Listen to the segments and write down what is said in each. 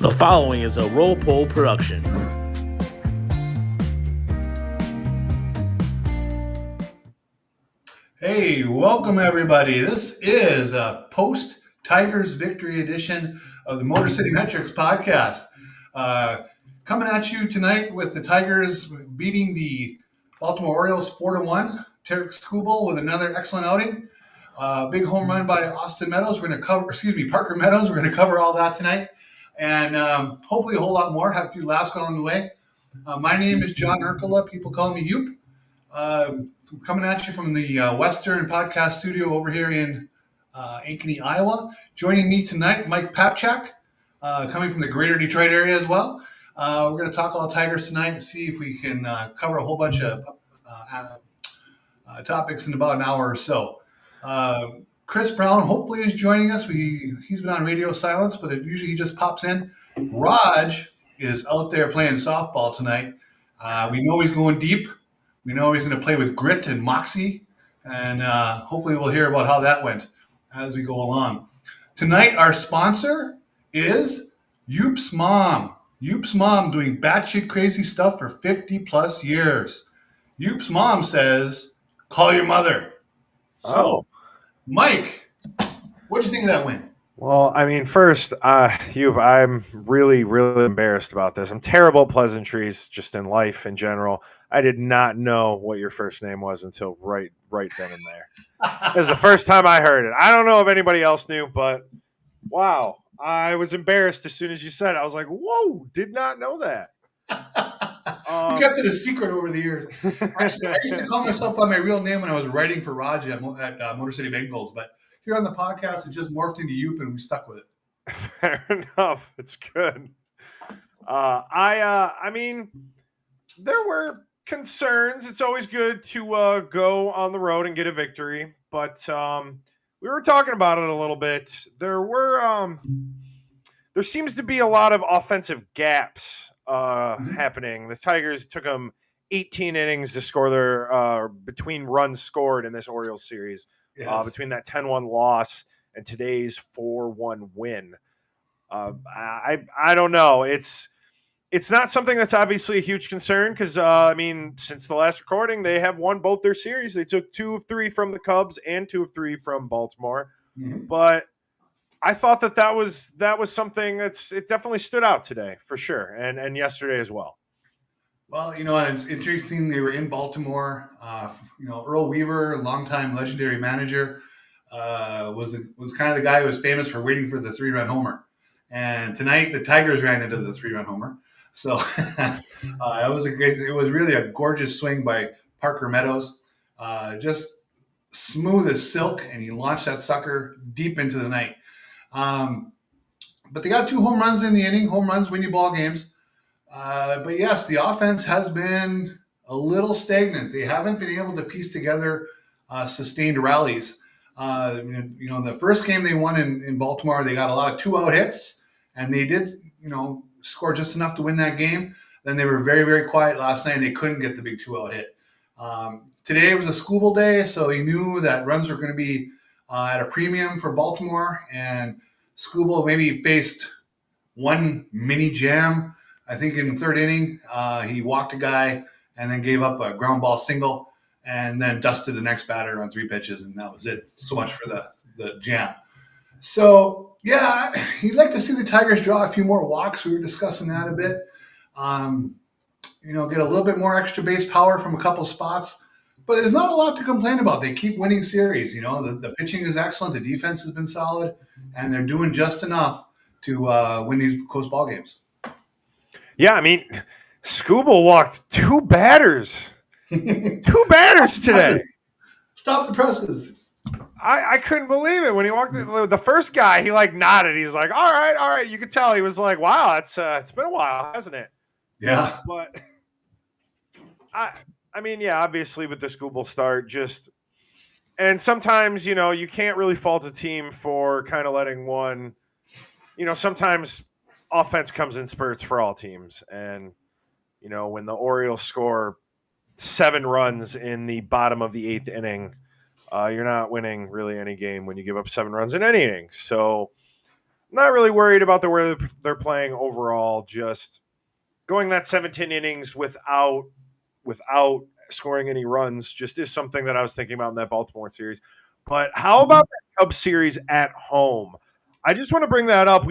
The following is a Roll Poll production. Hey, welcome everybody. This is a post-Tigers victory edition of the Motor City Metrics podcast. Coming at you tonight with the Tigers beating the Baltimore Orioles 4-1. Tarek Skubal with another excellent outing. Big home run by Austin Meadows. Parker Meadows. We're going to cover all that tonight. And hopefully a whole lot more. Have a few laughs along the way. My name is John Urkula. People call me Yoop. Coming at you from the Western Podcast Studio over here in Ankeny, Iowa. Joining me tonight, Mike Papchak, coming from the greater Detroit area as well. We're going to talk all Tigers tonight and see if we can cover a whole bunch of topics in about an hour or so. Chris Brown hopefully is joining us. He's been on radio silence, but usually he just pops in. Raj is out there playing softball tonight. We know he's going deep. We know he's going to play with grit and moxie, and hopefully we'll hear about how that went as we go along. Tonight, our sponsor is Yoop's Mom. Yoop's Mom doing batshit crazy stuff for 50-plus years. Yoop's Mom says, call your mother. So, Mike, what'd you think of that win? Well, I mean, first, I'm really, really embarrassed about this. I'm terrible at pleasantries just in life in general. I did not know what your first name was until right then and there. This is the first time I heard it. I don't know if anybody else knew, but wow. I was embarrassed as soon as you said it. I was like, whoa, did not know that. You kept it a secret over the years. Actually, I used to call myself by my real name when I was writing for Raj at Motor City Bengals, but here on the podcast, it just morphed into Yoop, and we stuck with it. Fair enough. It's good. I mean, there were concerns. It's always good to go on the road and get a victory, but we were talking about it a little bit. There seems to be a lot of offensive gaps happening. The Tigers took them 18 innings to score their between runs scored in this Orioles series. Yes. Between that 10-1 loss and today's 4-1 win. I don't know. It's not something that's obviously a huge concern because, I mean, since the last recording, they have won both their series. They took 2 of 3 from the Cubs and 2 of 3 from Baltimore. Mm-hmm. But I thought that was something it definitely stood out today for sure, and yesterday as well. Well, it's interesting. They were in Baltimore. Earl Weaver, longtime legendary manager, was kind of the guy who was famous for waiting for the 3-run homer. And tonight, the Tigers ran into the 3-run homer. So it was really a gorgeous swing by Parker Meadows, just smooth as silk, and he launched that sucker deep into the night. But they got 2 home runs in the inning. Home runs win you ball games. But yes, the offense has been a little stagnant. They haven't been able to piece together sustained rallies. The first game they won in Baltimore, they got a lot of 2-out hits, and they did, score just enough to win that game. Then they were very, very quiet last night, and they couldn't get the big 2-out hit. Today was a Skubal day, so he knew that runs were going to be at a premium for Baltimore, and Skubal maybe faced one mini jam. I think in the 3rd inning, he walked a guy and then gave up a ground ball single and then dusted the next batter on 3 pitches, and that was it. So much for the jam. So, yeah, you'd like to see the Tigers draw a few more walks. We were discussing that a bit. Get a little bit more extra base power from a couple spots. But there's not a lot to complain about. They keep winning series. The pitching is excellent. The defense has been solid, and they're doing just enough to win these close ball games. Yeah, I mean, Skubal walked 2 batters. 2 batters today. Stop the presses. I couldn't believe it when he walked in. The first guy, he nodded. He's like, all right. You could tell he was like, wow, it's been a while, hasn't it? Yeah. But I mean, yeah, obviously with the Skubal start, and sometimes, you can't really fault a team for kind of letting one, sometimes offense comes in spurts for all teams. And, when the Orioles score 7 runs in the bottom of the 8th inning, you're not winning really any game when you give up 7 runs in any inning. So not really worried about the way they're playing overall. Just going that 17 innings without scoring any runs just is something that I was thinking about in that Baltimore series. But how about the Cubs series at home? I just want to bring that up.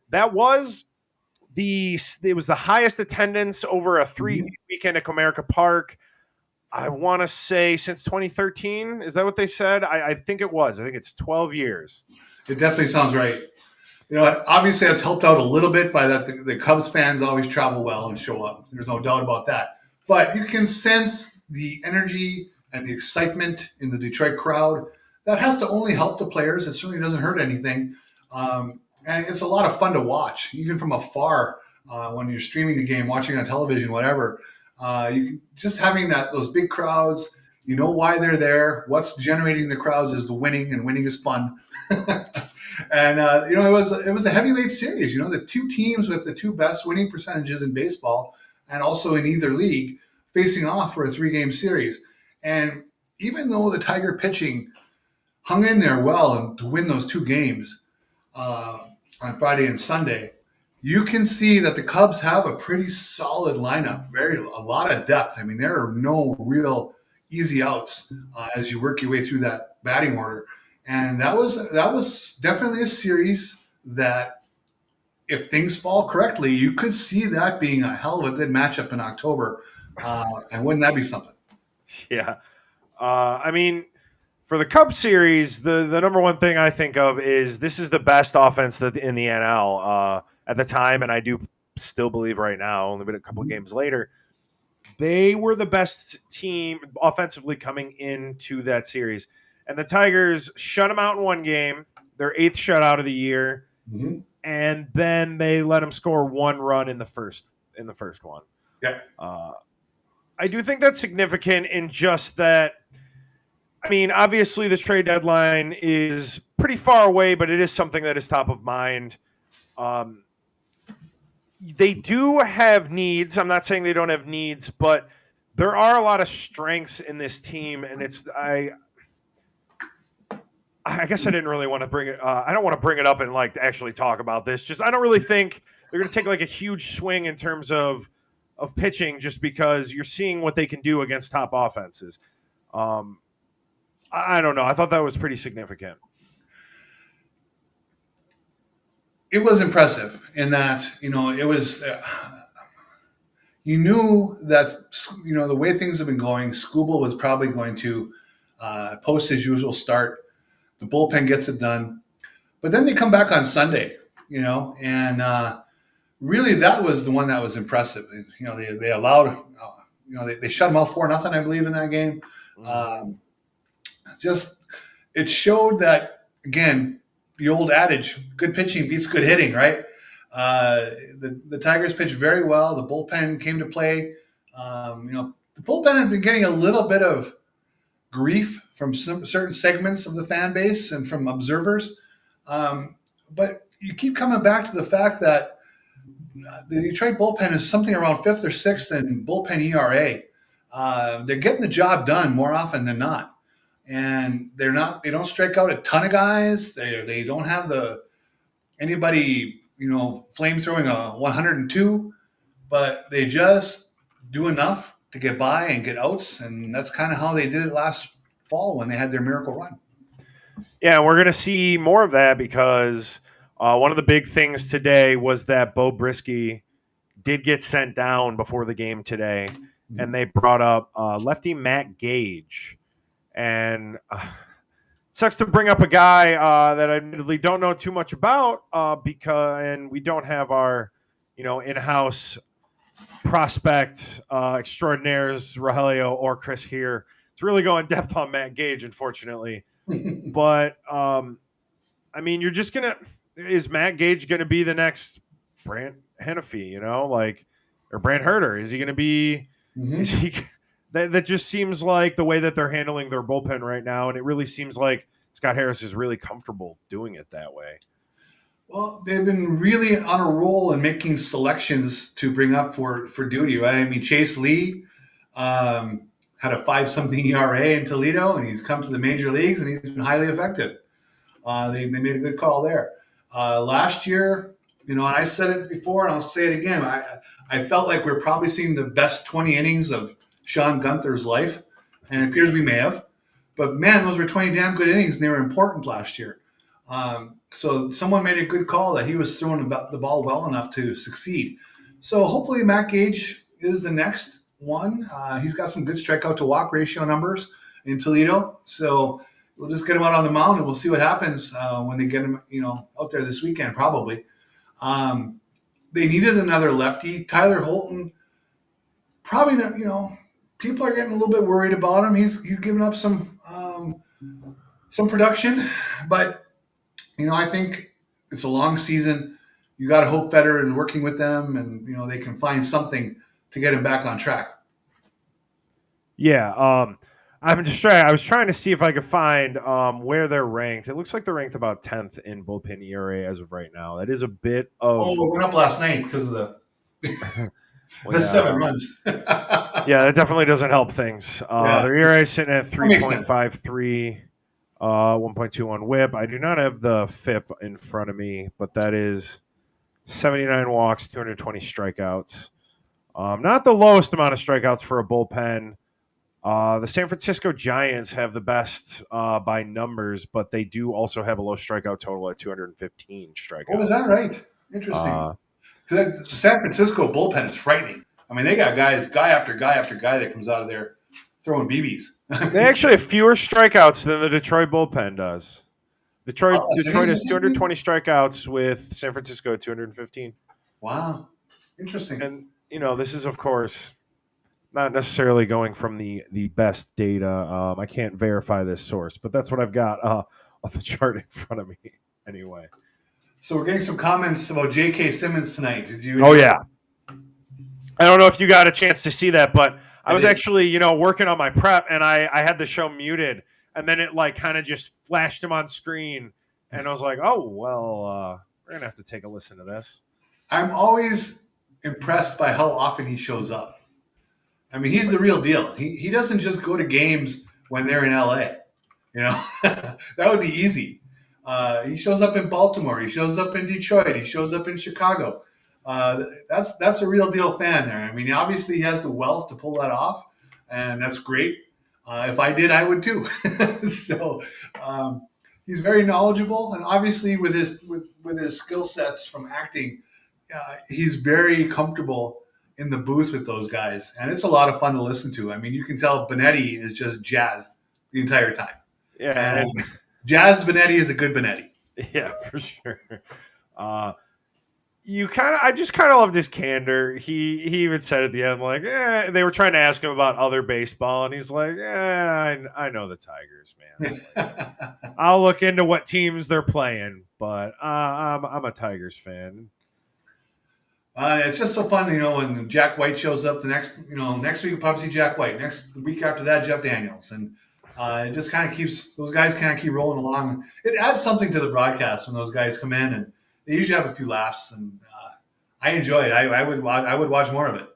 That was it was the highest attendance over a 3 weekend at Comerica Park. I want to say since 2013. Is that what they said? I think it was. I think it's 12 years. It definitely sounds right. Obviously that's helped out a little bit by that the Cubs fans always travel well and show up. There's no doubt about that. But you can sense the energy and the excitement in the Detroit crowd. That has to only help the players. It certainly doesn't hurt anything. And it's a lot of fun to watch, even from afar when you're streaming the game, watching on television, whatever. Just having those big crowds, you know why they're there. What's generating the crowds is the winning, and winning is fun. And it was a heavyweight series. The two teams with the two best winning percentages in baseball, and also in either league, facing off for a 3-game series. And even though the Tiger pitching hung in there well and to win those 2 games on Friday and Sunday, you can see that the Cubs have a pretty solid lineup, a lot of depth. I mean, there are no real easy outs as you work your way through that batting order. And that was definitely a series that, if things fall correctly, you could see that being a hell of a good matchup in October. And wouldn't that be something? Yeah. I mean, for the Cubs series, the number one thing I think of is this is the best offense in the NL at the time, and I do still believe right now, only been a couple of games later, they were the best team offensively coming into that series. And the Tigers shut them out in one game, their 8th shutout of the year, and then they let them score 1 run in the first one. Yeah. I do think that's significant in just that. I mean, obviously the trade deadline is pretty far away, but it is something that is top of mind. They do have needs. I'm not saying they don't have needs, but there are a lot of strengths in this team, and I guess I didn't really want to bring it. I don't want to bring it up and actually talk about this. Just I don't really think they're going to take a huge swing in terms of pitching, just because you're seeing what they can do against top offenses. I don't know. I thought that was pretty significant. It was impressive in that, it was, you knew that, the way things have been going, Skubal was probably going to post his usual start. The bullpen gets it done. But then they come back on Sunday, and really that was the one that was impressive. They allowed, they shut them out 4-0, I believe, in that game. It showed that, again, the old adage, good pitching beats good hitting, right? The Tigers pitched very well. The bullpen came to play. The bullpen had been getting a little bit of grief from some certain segments of the fan base and from observers. But you keep coming back to the fact that the Detroit bullpen is something around 5th or 6th in bullpen ERA. They're getting the job done more often than not. And they don't strike out a ton of guys. They don't have anybody, flame throwing a 102, but they just do enough to get by and get outs. And that's kind of how they did it last fall when they had their miracle run. Yeah, we're going to see more of that because one of the big things today was that Bo Brisky did get sent down before the game today, and they brought up lefty Matt Gage. And sucks to bring up a guy that I admittedly don't know too much about and we don't have our, in-house prospect extraordinaires, Rogelio or Chris here. It's really go in depth on Matt Gage, unfortunately. But, you're just going to – is Matt Gage going to be the next Brant Hennefy, or Brant Herter? Is he going to be is he – That just seems like the way that they're handling their bullpen right now, and it really seems like Scott Harris is really comfortable doing it that way. Well, they've been really on a roll and making selections to bring up for duty, right? I mean, Chase Lee had a 5-something ERA in Toledo, and he's come to the major leagues, and he's been highly effective. They made a good call there. Last year, and I said it before, and I'll say it again. I felt like we're probably seeing the best 20 innings of Sean Gunther's life, and it appears we may have. But man, those were 20 damn good innings, and they were important last year. So someone made a good call that he was throwing the ball well enough to succeed. So hopefully Matt Gage is the next one. He's got some good strikeout to walk ratio numbers in Toledo. So we'll just get him out on the mound and we'll see what happens when they get him, out there this weekend, probably. They needed another lefty. Tyler Holton, probably not, people are getting a little bit worried about him. He's given up some production, but I think it's a long season. You got to hope Federer is working with them, and they can find something to get him back on track. Yeah, I was trying to see if I could find where they're ranked. It looks like they're ranked about 10th in bullpen ERA as of right now. That is a bit of. Oh, we went up last night because of the the 7 runs. Yeah, that definitely doesn't help things. Their ERA is sitting at 3.53, 1.21 WHIP. I do not have the FIP in front of me, but that is 79 walks, 220 strikeouts. Not the lowest amount of strikeouts for a bullpen. The San Francisco Giants have the best by numbers, but they do also have a low strikeout total at 215 strikeouts. Oh, is that right? Interesting. Because the San Francisco bullpen is frightening. I mean, they got guy after guy after guy that comes out of there throwing BBs. They actually have fewer strikeouts than the Detroit bullpen does. Detroit has 220 strikeouts with San Francisco at 215. Wow. Interesting. And, this is, of course, not necessarily going from the best data. I can't verify this source, but that's what I've got on the chart in front of me anyway. So we're getting some comments about J.K. Simmons tonight. Did you? Oh, yeah. I don't know if you got a chance to see that, but I was actually, working on my prep, and I had the show muted, and then it kind of just flashed him on screen, and I was like, oh, well, we're going to have to take a listen to this. I'm always impressed by how often he shows up. I mean, he's the real deal. He doesn't just go to games when they're in L.A. That would be easy. He shows up in Baltimore. He shows up in Detroit. He shows up in Chicago. That's a real deal fan there. I mean, obviously he has the wealth to pull that off, and that's great. If I did, I would too. So he's very knowledgeable, and obviously with his skill sets from acting, he's very comfortable in the booth with those guys, and it's a lot of fun to listen to. I mean, you can tell Benetti is just jazzed the entire time. Yeah, and jazzed Benetti is a good Benetti. Yeah, for sure. I just kind of loved his candor. He even said at the end, they were trying to ask him about other baseball, and he's like, I know the Tigers, man. I'll look into what teams they're playing, but I'm a Tigers fan. It's just so fun, when Jack White shows up next week, we'll probably see Jack White. The week after that, Jeff Daniels. And it just kind of keeps, those guys kind of keep rolling along. It adds something to the broadcast when those guys come in, and they usually have a few laughs, and I enjoy it. I would watch more of it.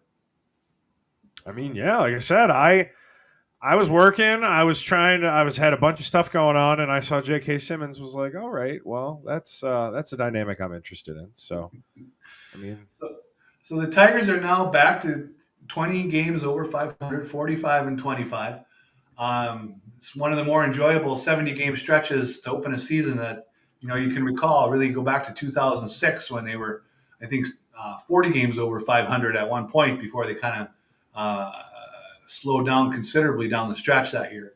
I mean, yeah, like I said, I was working. I had a bunch of stuff going on, and I saw J.K. Simmons. Was like, all right, well, that's a dynamic I'm interested in. So, I mean, so the Tigers are now back to 20 games over 500, 45 and 25. It's one of the more enjoyable 70-game stretches to open a season that you can recall. Really go back to 2006 when they were, I think, 40 games over 500 at one point before they kind of slowed down considerably down the stretch that year.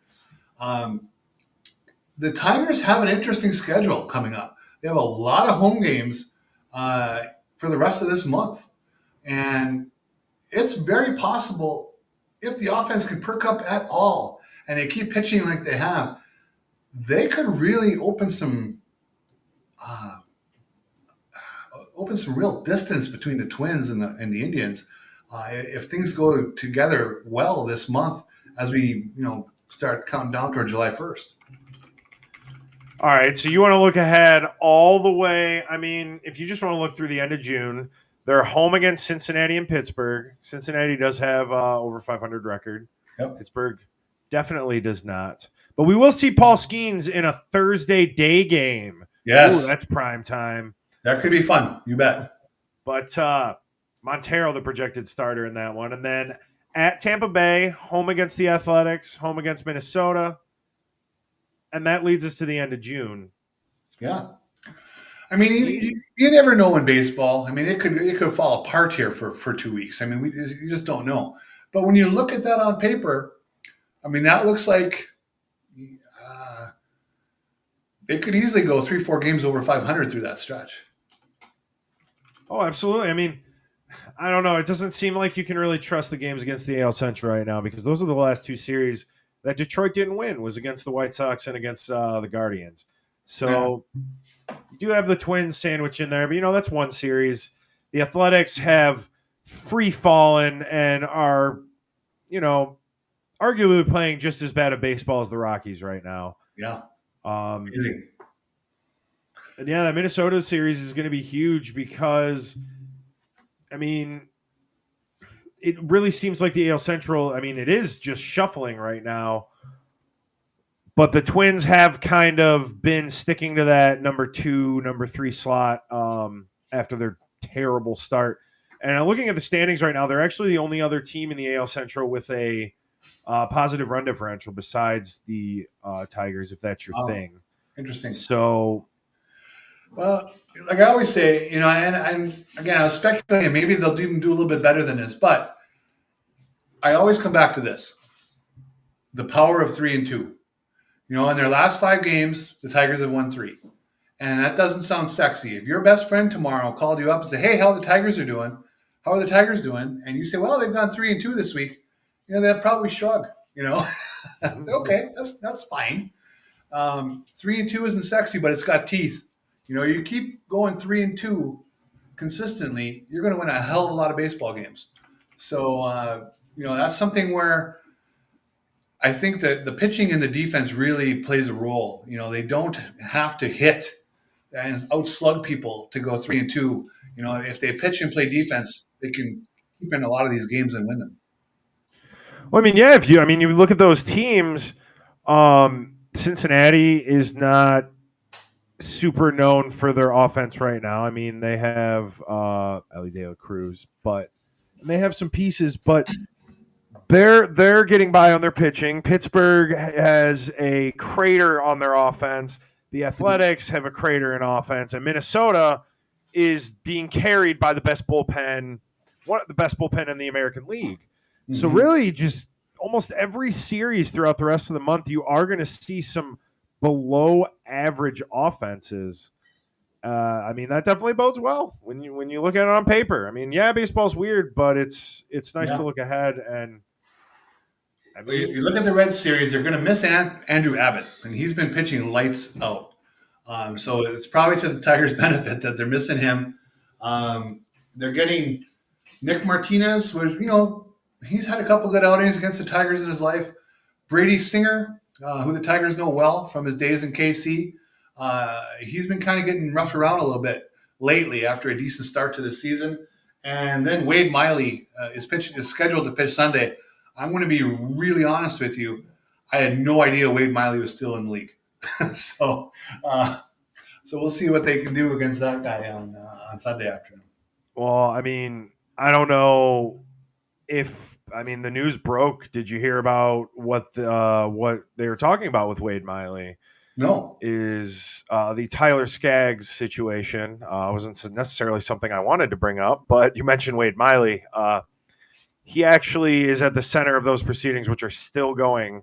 The Tigers have an interesting schedule coming up. They have a lot of home games for the rest of this month. And it's very possible if the offense can perk up at all and they keep pitching like they have, they could really open some real distance between the Twins and the Indians if things go together well this month as we start counting down toward July 1st. All right, so you want to look ahead all the way. I mean, if you just want to look through the end of June, they're home against Cincinnati and Pittsburgh. Cincinnati does have over 500 record. Yep. Pittsburgh definitely does not. But we will see Paul Skeens in a Thursday day game Ooh, Yes, that's prime time. that could be fun. You bet. But Montero, the projected starter in that one. And then at Tampa Bay, home against the Athletics, home against Minnesota. And that leads us to the end of June. Yeah. I mean, you never know in baseball. I mean, it could fall apart here for 2 weeks. I mean, you just don't know. But when you look at that on paper, I mean, that looks like it could easily go 3-4 games over 500 through that stretch. Oh, absolutely. I mean, I don't know. It doesn't seem like you can really trust the games against the AL Central right now because those are the last two series that Detroit didn't win was against the White Sox and against the Guardians. So you do have the Twins sandwich in there, but that's one series. The Athletics have free fallen and are, arguably playing just as bad a baseball as the Rockies right now. Yeah. Easy. And yeah, the Minnesota series is going to be huge because, I mean, it really seems like the AL Central, I mean, it is just shuffling right now. But the Twins have kind of been sticking to that number 2, number 3 slot after their terrible start. And looking at the standings right now, they're actually the only other team in the AL Central with a positive run differential besides the Tigers, if that's your thing. Interesting. So, well, like I always say, and again, I was speculating maybe they'll even do a little bit better than this, but I always come back to this: the power of 3-2. In their last 5 games, the Tigers have won 3. And that doesn't sound sexy. If your best friend tomorrow called you up and said, "Hey, how are the Tigers doing? How are the Tigers doing?" And you say, "Well, they've gone 3-2 this week," they'd probably shrug. Okay, that's fine. 3-2 isn't sexy, but it's got teeth. You keep going 3-2 consistently, you're going to win a hell of a lot of baseball games. So that's something where I think that the pitching and the defense really plays a role. They don't have to hit and outslug people to go 3-2. If they pitch and play defense, they can keep in a lot of these games and win them. well, I mean, yeah, you look at those teams, Cincinnati is not super known for their offense right now. I mean, they have Ellie De La Cruz, but they have some pieces, but they're getting by on their pitching. Pittsburgh has a crater on their offense. The Athletics have a crater in offense, and Minnesota is being carried by the best bullpen, one of the best bullpen in the American League. Mm-hmm. So really, just almost every series throughout the rest of the month, you are going to see some below average offenses. I mean, that definitely bodes well when you look at it on paper. I mean, yeah, baseball's weird, but it's nice to look ahead. And I mean, you look at the Red Series, they're going to miss Andrew Abbott, and he's been pitching lights out. So it's probably to the Tigers' benefit that they're missing him. They're getting Nick Martinez, which he's had a couple good outings against the Tigers in his life. Brady Singer, who the Tigers know well from his days in KC, he's been kind of getting roughed around a little bit lately after a decent start to the season. And then Wade Miley is scheduled to pitch Sunday. I'm going to be really honest with you. I had no idea Wade Miley was still in the league. So we'll see what they can do against that guy on Sunday afternoon. Well, I mean, I don't know if the news broke. Did you hear about what they were talking about with Wade Miley? No. Is the Tyler Skaggs situation. Wasn't necessarily something I wanted to bring up, but you mentioned Wade Miley. He actually is at the center of those proceedings, which are still going.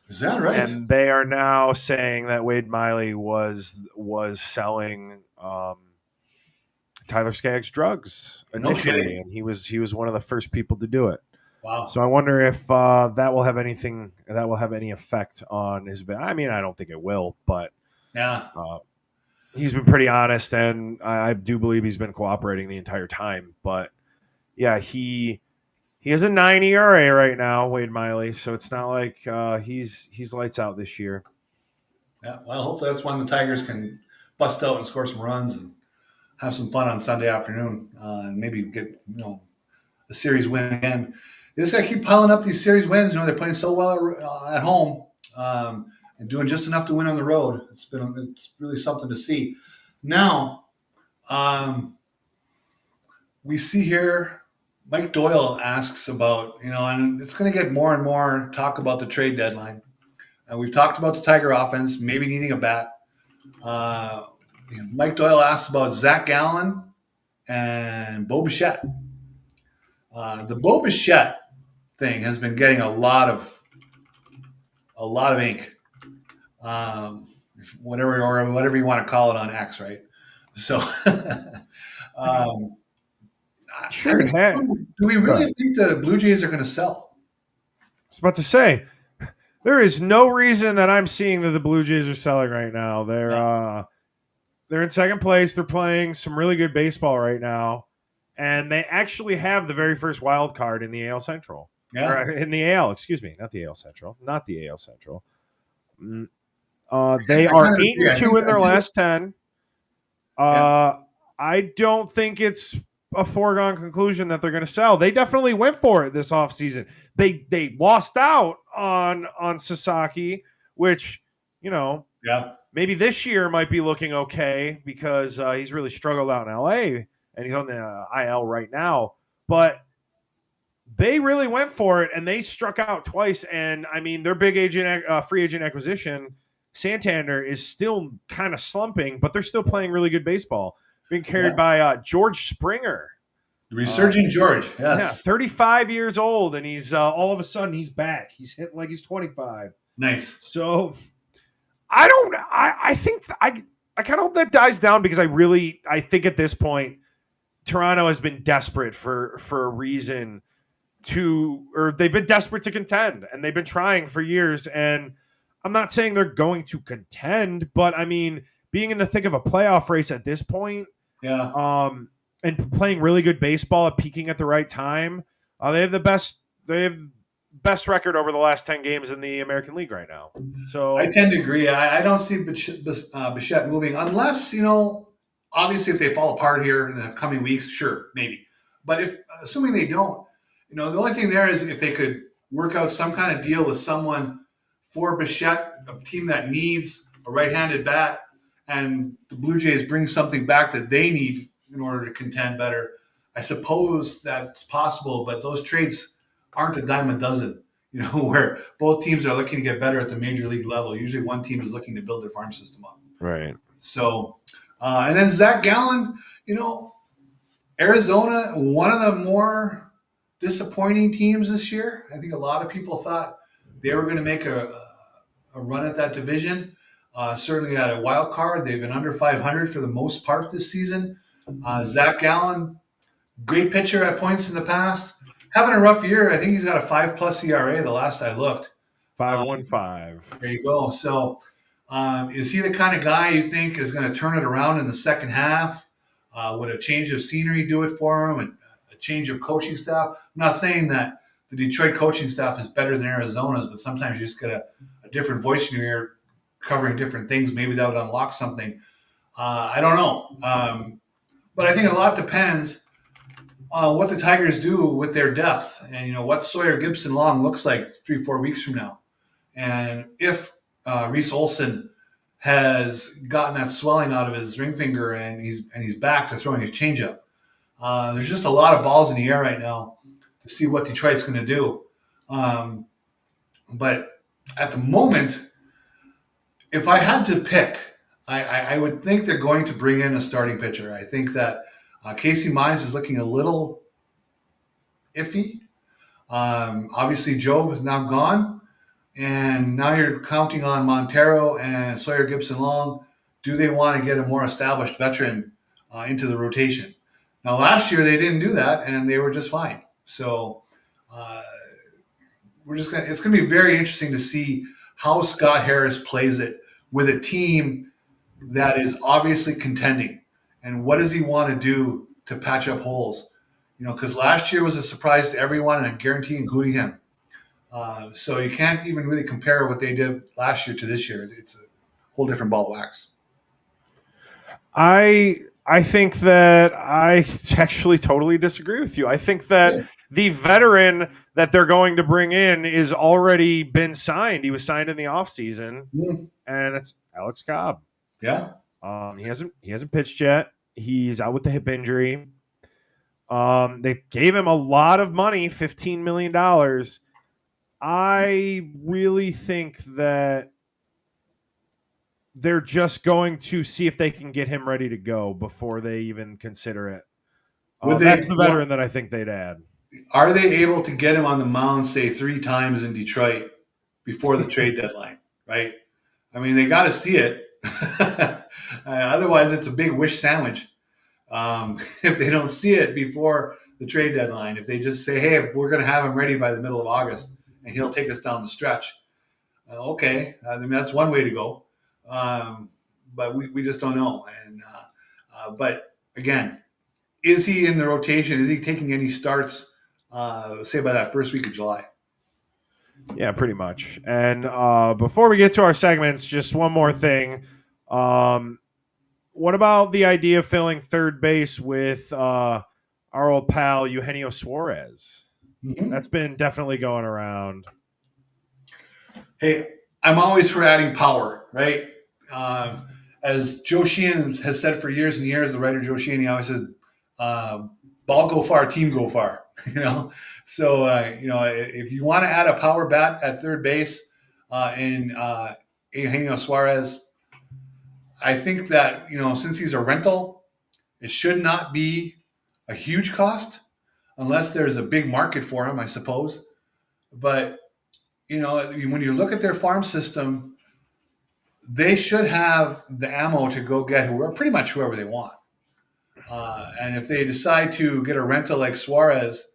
Is that right? And they are now saying that Wade Miley was selling Tyler Skaggs drugs initially, and he was one of the first people to do it. Wow. So I wonder if that will have any effect on his. I mean, I don't think it will, but yeah, he's been pretty honest, and I do believe he's been cooperating the entire time. But yeah, he has a 9 ERA right now, Wade Miley. So it's not like he's lights out this year. Yeah, well, hopefully that's when the Tigers can bust out and score some runs and have some fun on Sunday afternoon, and maybe get a series win again. They just got to keep piling up these series wins. They're playing so well at home and doing just enough to win on the road. It's really something to see. Now, we see here Mike Doyle asks about, and it's going to get more and more talk about the trade deadline. And we've talked about the Tiger offense maybe needing a bat. Uh, Mike Doyle asks about Zach Gallen and Bo Bichette. The Bo Bichette thing has been getting a lot of ink, whatever you want to call it on X, right? So, Sure, it has. do we really think the Blue Jays are going to sell? I was about to say, there is no reason that I'm seeing that the Blue Jays are selling right now. They're in second place. They're playing some really good baseball right now, and they actually have the very first wild card in the AL Central. Yeah, or in the AL. Excuse me, not the AL Central. Not the AL Central. They are 8-2 in their last 10. I don't think it's a foregone conclusion that they're going to sell. They definitely went for it this offseason. They lost out on Sasaki, which, maybe this year might be looking okay because he's really struggled out in LA and he's on the IL right now. But they really went for it and they struck out twice. And I mean, their big free agent acquisition, Santander, is still kind of slumping, but they're still playing really good baseball. Being carried by George Springer. Resurging George, yes. Yeah, 35 years old, and he's all of a sudden he's back. He's hitting like he's 25. Nice. So I think I kind of hope that dies down because I think at this point Toronto has been desperate for a reason or they've been desperate to contend, and they've been trying for years. And I'm not saying they're going to contend, but I mean, being in the thick of a playoff race at this point, and playing really good baseball at peaking at the right time, they have the best record over the last 10 games in the American League right now. So I tend to agree. I don't see Bichette moving unless, obviously if they fall apart here in the coming weeks, sure, maybe. But assuming they don't, the only thing there is if they could work out some kind of deal with someone for Bichette, a team that needs a right-handed bat, and the Blue Jays bring something back that they need in order to contend better. I suppose that's possible, but those trades aren't a dime a dozen, where both teams are looking to get better at the major league level. Usually one team is looking to build their farm system up. Right. So, and then Zach Gallen, Arizona, one of the more disappointing teams this year. I think a lot of people thought they were going to make a run at that division. Certainly at a wild card. They've been under 500 for the most part this season. Zach Gallen, great pitcher at points in the past. Having a rough year. I think he's got a 5+ ERA the last I looked. 5.15. There you go. So is he the kind of guy you think is going to turn it around in the second half? Would a change of scenery do it for him and a change of coaching staff? I'm not saying that the Detroit coaching staff is better than Arizona's, but sometimes you just get a different voice in your ear covering different things. Maybe that would unlock something. I don't know. But I think a lot depends on what the Tigers do with their depth and, what Sawyer Gibson-Long looks like 3-4 weeks from now. And if Reese Olson has gotten that swelling out of his ring finger and he's back to throwing his changeup, there's just a lot of balls in the air right now to see what Detroit's going to do. But at the moment, if I had to pick, I would think they're going to bring in a starting pitcher. I think that Casey Mize is looking a little iffy. Obviously, Jobe is now gone. And now you're counting on Montero and Sawyer Gibson-Long. Do they want to get a more established veteran into the rotation? Now, last year they didn't do that, and they were just fine. So it's going to be very interesting to see how Scott Harris plays it with a team that is obviously contending. And what does he want to do to patch up holes? Because last year was a surprise to everyone, and I guarantee including him. So you can't even really compare what they did last year to this year. It's a whole different ball of wax. I think that I actually totally disagree with you. I think that the veteran that they're going to bring in is already been signed. He was signed in the offseason, and it's Alex Cobb. Yeah. He hasn't pitched yet. He's out with the hip injury. They gave him a lot of money, $15 million. I really think that they're just going to see if they can get him ready to go before they even consider it. That's the veteran that I think they'd add. Are they able to get him on the mound, say 3 times in Detroit before the trade deadline? Right? I mean, they got to see it. Otherwise, it's a big wish sandwich. If they don't see it before the trade deadline, if they just say, "Hey, we're going to have him ready by the middle of August, and he'll take us down the stretch," okay, I mean that's one way to go. But we just don't know. And but again, is he in the rotation? Is he taking any starts? Say by that first week of July. Yeah, pretty much. And before we get to our segments, just one more thing. What about the idea of filling third base with our old pal Eugenio Suarez? Mm-hmm. That's been definitely going around. Hey, I'm always for adding power, right? As Joe Sheehan has said for years and years, the writer Joe Sheehan, he always says, "Ball go far, team go far." So if you want to add a power bat at third base in Eugenio Suarez, I think that since he's a rental, it should not be a huge cost, unless there's a big market for him, I suppose. But when you look at their farm system, they should have the ammo to go get pretty much whoever they want. And if they decide to get a rental like Suarez,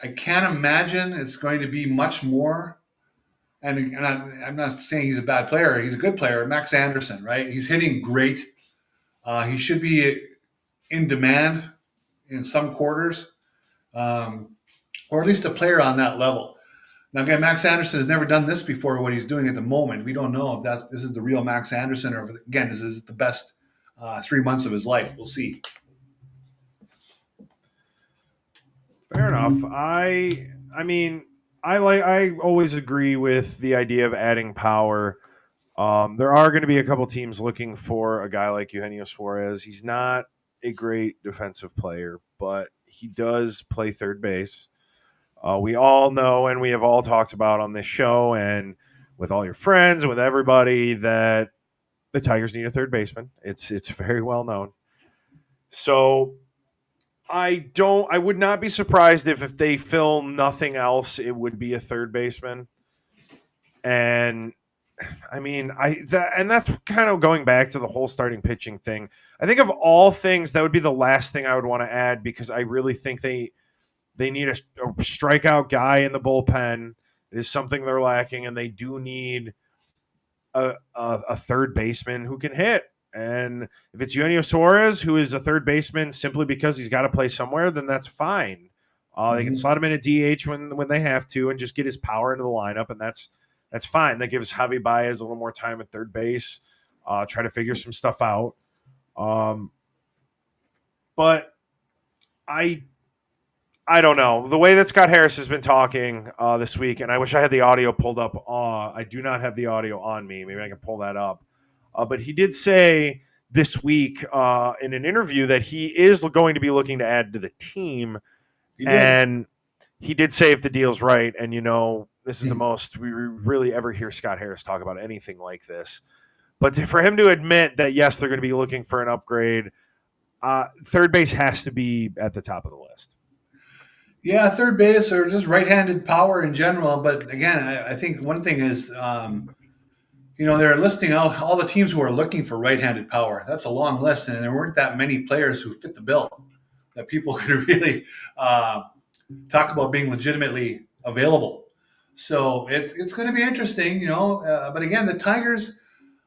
I can't imagine it's going to be much more. And I'm not saying he's a bad player. He's a good player. Max Anderson, right? He's hitting great. He should be in demand in some quarters, or at least a player on that level. Now, again, Max Anderson has never done this before, what he's doing at the moment. We don't know if this is the real Max Anderson, or again, this is the best 3 months of his life. We'll see. Fair enough. I mean, I always agree with the idea of adding power. There are going to be a couple teams looking for a guy like Eugenio Suarez. He's not a great defensive player, but he does play third base. We all know, and we have all talked about on this show and with all your friends and with everybody, that the Tigers need a third baseman. It's very well known. So I would not be surprised if they fill nothing else, it would be a third baseman. And I mean, that's kind of going back to the whole starting pitching thing. I think of all things, that would be the last thing I would want to add, because I really think they need a strikeout guy in the bullpen. It is something they're lacking, and they do need a third baseman who can hit. And if it's Eugenio Suarez, who is a third baseman simply because he's got to play somewhere, then that's fine. They can slot him in a DH when they have to, and just get his power into the lineup, and that's fine. That gives Javi Baez a little more time at third base, try to figure some stuff out. But I don't know. The way that Scott Harris has been talking this week, and I wish I had the audio pulled up. I do not have the audio on me. Maybe I can pull that up. But he did say this week in an interview that he is going to be looking to add to the team. And he did say if the deal's right, and this is the most we really ever hear Scott Harris talk about anything like this. But for him to admit that, yes, they're going to be looking for an upgrade, third base has to be at the top of the list. Yeah, third base or just right-handed power in general. But again, I think one thing is, they're listing out all the teams who are looking for right-handed power. That's a long list, and there weren't that many players who fit the bill that people could really talk about being legitimately available. So it's going to be interesting, But again, the Tigers,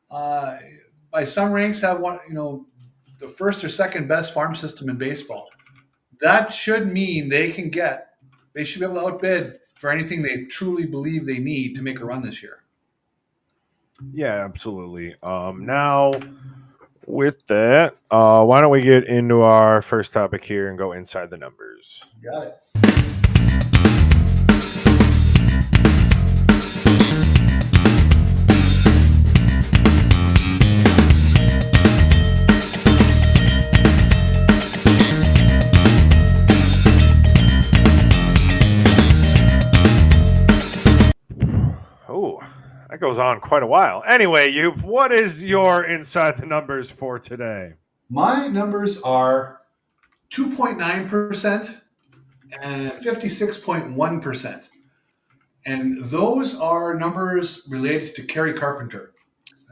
by some ranks, have the first or second best farm system in baseball. That should mean they should be able to outbid for anything they truly believe they need to make a run this year. Yeah, absolutely. Now, with that, why don't we get into our first topic here and go inside the numbers? Got it. goes on quite a while. Anyway, what is your inside the numbers for today? My numbers are 2.9% and 56.1%. And those are numbers related to Kerry Carpenter.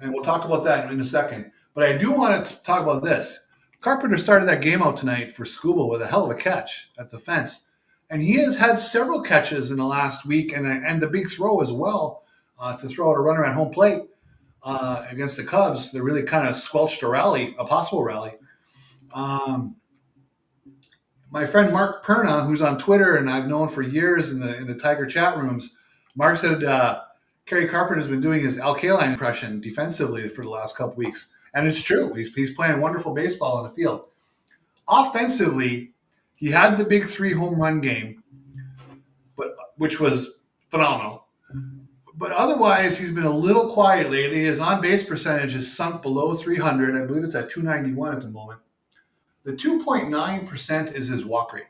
And we'll talk about that in a second. But I do want to talk about this. Carpenter started that game out tonight for Scuba with a hell of a catch at the fence. And he has had several catches in the last week and the big throw as well to throw out a runner at home plate against the Cubs. That really kind of squelched a possible rally. My friend Mark Perna, who's on Twitter and I've known for years in the Tiger chat rooms, Mark said Kerry Carpenter has been doing his Al Kaline impression defensively for the last couple weeks. And it's true. He's playing wonderful baseball on the field. Offensively, he had the big 3 home run game, which was phenomenal. But otherwise, he's been a little quiet lately. His on-base percentage has sunk below 300. I believe it's at 291 at the moment. The 2.9% is his walk rate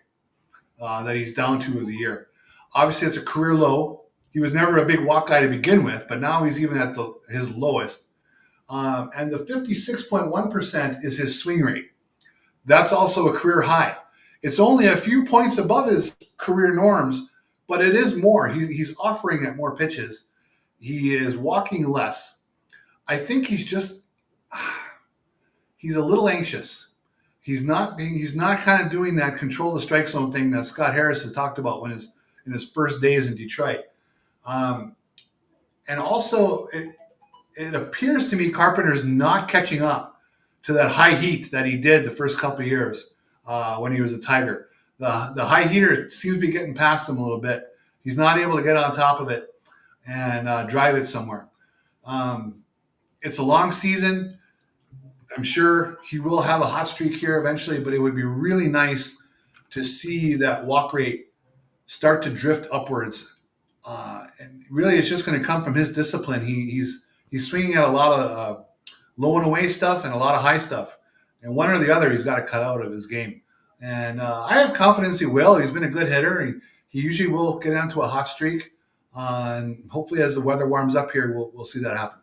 that he's down to of the year. Obviously, it's a career low. He was never a big walk guy to begin with, but now he's even at his lowest. And the 56.1% is his swing rate. That's also a career high. It's only a few points above his career norms, but it is more. He's offering at more pitches. He is walking less. I think he's a little anxious. He's not kind of doing that control the strike zone thing that Scott Harris has talked about in his first days in Detroit. And also, it appears to me Carpenter's not catching up to that high heat that he did the first couple of years when he was a Tiger. The high heater seems to be getting past him a little bit. He's not able to get on top of it and drive it somewhere. It's a long season. I'm sure he will have a hot streak here eventually, but it would be really nice to see that walk rate start to drift upwards. And really, it's just going to come from his discipline. He's swinging at a lot of low and away stuff and a lot of high stuff. And one or the other, he's got to cut out of his game. And I have confidence he will. He's been a good hitter. He usually will get onto a hot streak. And hopefully, as the weather warms up here, we'll see that happen.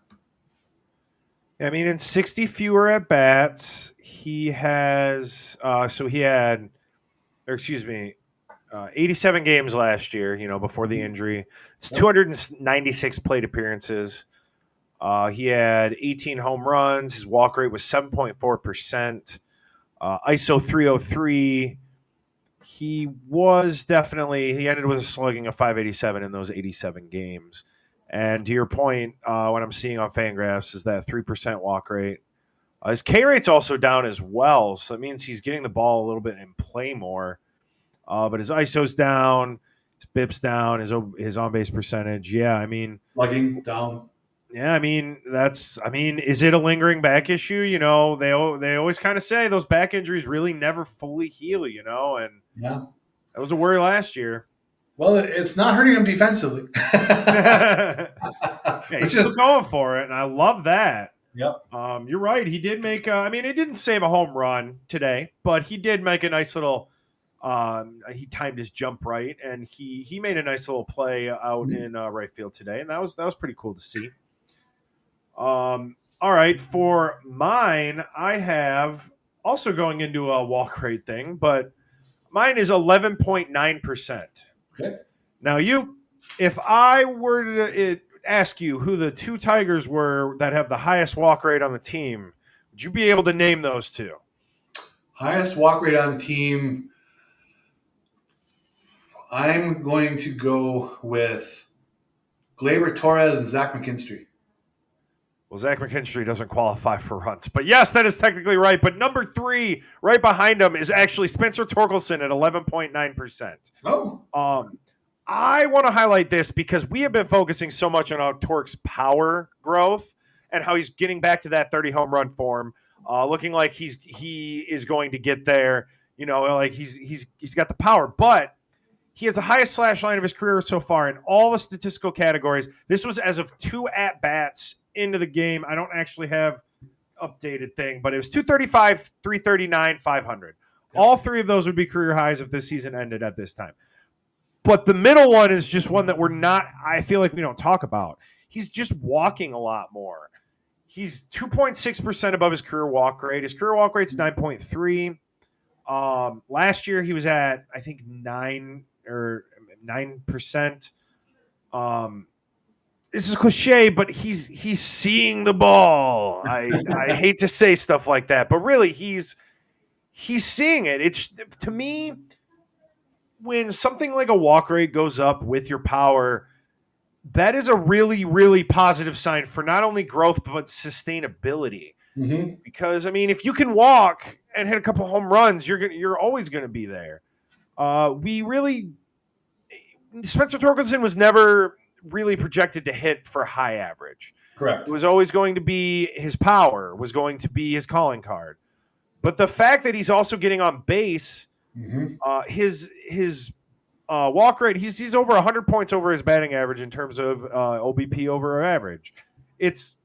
I mean, in 60 fewer at bats, he has. He had 87 games last year. Before the injury, it's 296 plate appearances. He had 18 home runs. His walk rate was 7.4%. ISO 303. He ended with a slugging of 587 in those 87 games. And to your point, what I'm seeing on Fangraphs is that 3% walk rate. His K rate's also down as well, so it means he's getting the ball a little bit in play more. But his ISO's down, his BIP's down, his on-base percentage. Yeah, I mean, slugging down. Yeah, I mean, is it a lingering back issue? They always kind of say those back injuries really never fully heal, and yeah, that was a worry last year. Well, it's not hurting him defensively. He's still going for it, and I love that. Yep. You're right. He did make. He didn't save a home run today, but he did make a nice little. He timed his jump right, and he made a nice little play out in right field today, and that was pretty cool to see. All right, for mine, I have also going into a walk rate thing, but mine is 11.9%. Okay. Now, if I were to ask you who the 2 Tigers were that have the highest walk rate on the team, would you be able to name those 2? Highest walk rate on the team, I'm going to go with Gleyber Torres and Zach McKinstry. Well, Zach McKinstry doesn't qualify for runs. But yes, that is technically right. But number 3, right behind him, is actually Spencer Torkelson at 11.9%. Oh. I want to highlight this because we have been focusing so much on how Torque's power growth and how he's getting back to that 30 home run form, looking like he is going to get there. Like he's got the power, but he has the highest slash line of his career so far in all the statistical categories. This was as of 2 at-bats into the game. I don't actually have updated thing, but it was 235, 339, 500. Yep. All 3 of those would be career highs if this season ended at this time. But the middle one is just one that I feel like we don't talk about. he's just walking a lot more. He's 2.6% above his career walk rate. His career walk rate's 9.3. Last year he was at, I think, 9%. This is cliche, but he's seeing the ball. I hate to say stuff like that, but really he's seeing it. It's, to me, when something like a walk rate goes up with your power, that is a really, really positive sign for not only growth but sustainability. Mm-hmm. Because I mean, if you can walk and hit a couple home runs, you're always going to be there. Spencer Torkelson was never really projected to hit for high average. Correct. It was always going to be his power, was going to be his calling card. But the fact that he's also getting on base, his walk rate, he's over 100 points over his batting average in terms of OBP over average. It's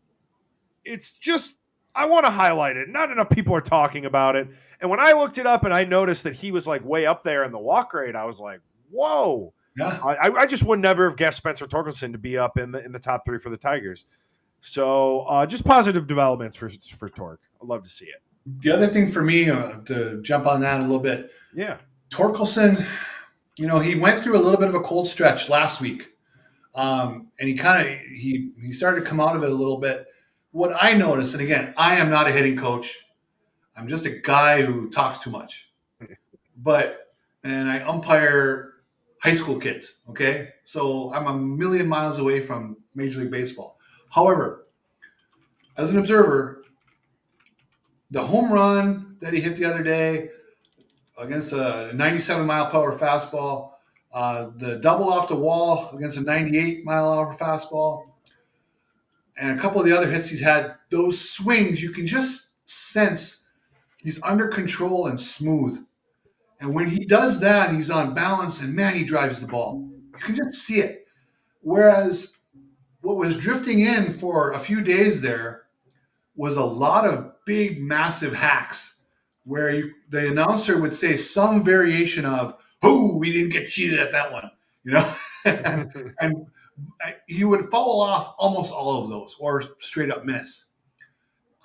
just, I want to highlight it. Not enough people are talking about it. And when I looked it up and I noticed that he was like way up there in the walk rate, I was like, whoa. Yeah. I just would never have guessed Spencer Torkelson to be up in the top 3 for the Tigers. So just positive developments for Torque. I'd love to see it. The other thing for me, to jump on that a little bit, Torkelson, he went through a little bit of a cold stretch last week, and he started to come out of it a little bit. What I noticed, and again, I am not a hitting coach. I'm just a guy who talks too much. And I umpire high school kids, okay? So I'm a million miles away from Major League Baseball. However, as an observer, the home run that he hit the other day against a 97-mile-per-hour fastball, the double off the wall against a 98-mile-an-hour fastball, and a couple of the other hits he's had, those swings, you can just sense he's under control and smooth. And when he does that, he's on balance, and man, he drives the ball. You can just see it. Whereas what was drifting in for a few days there was a lot of big, massive hacks where the announcer would say some variation of, "Oh, we didn't get cheated at that one," and he would foul off almost all of those or straight up miss.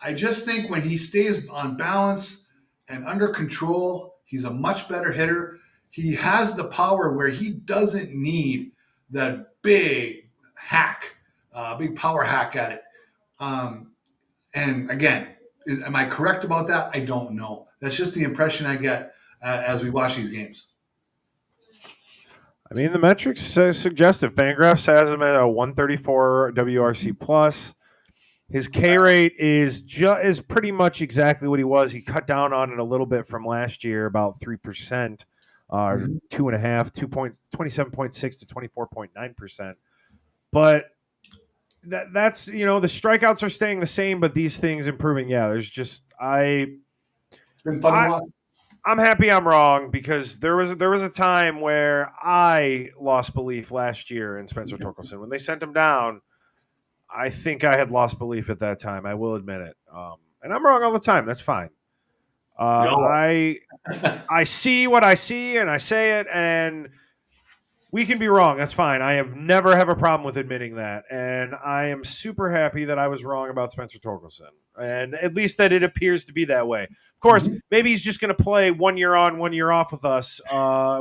I just think when he stays on balance and under control, he's a much better hitter. He has the power where he doesn't need that big hack, big power hack at it. And again, am I correct about that? I don't know. That's just the impression I get as we watch these games. I mean, the metrics suggest it. Fangraphs has him at a 134 WRC plus. His K rate is pretty much exactly what he was. He cut down on it a little bit from last year, about 3%, 2.5, 27.6 to 24.9%. But that's the strikeouts are staying the same, but these things improving. Yeah, there's just it's been fun to watch. I'm happy I'm wrong, because there was a time where I lost belief last year in Spencer Torkelson when they sent him down. I think I had lost belief at that time. I will admit it, and I'm wrong all the time. That's fine. I see what I see, and I say it, and we can be wrong. That's fine. I have never have a problem with admitting that, and I am super happy that I was wrong about Spencer Torkelson, and at least that it appears to be that way. Of course, maybe he's just going to play 1 year on, 1 year off with us.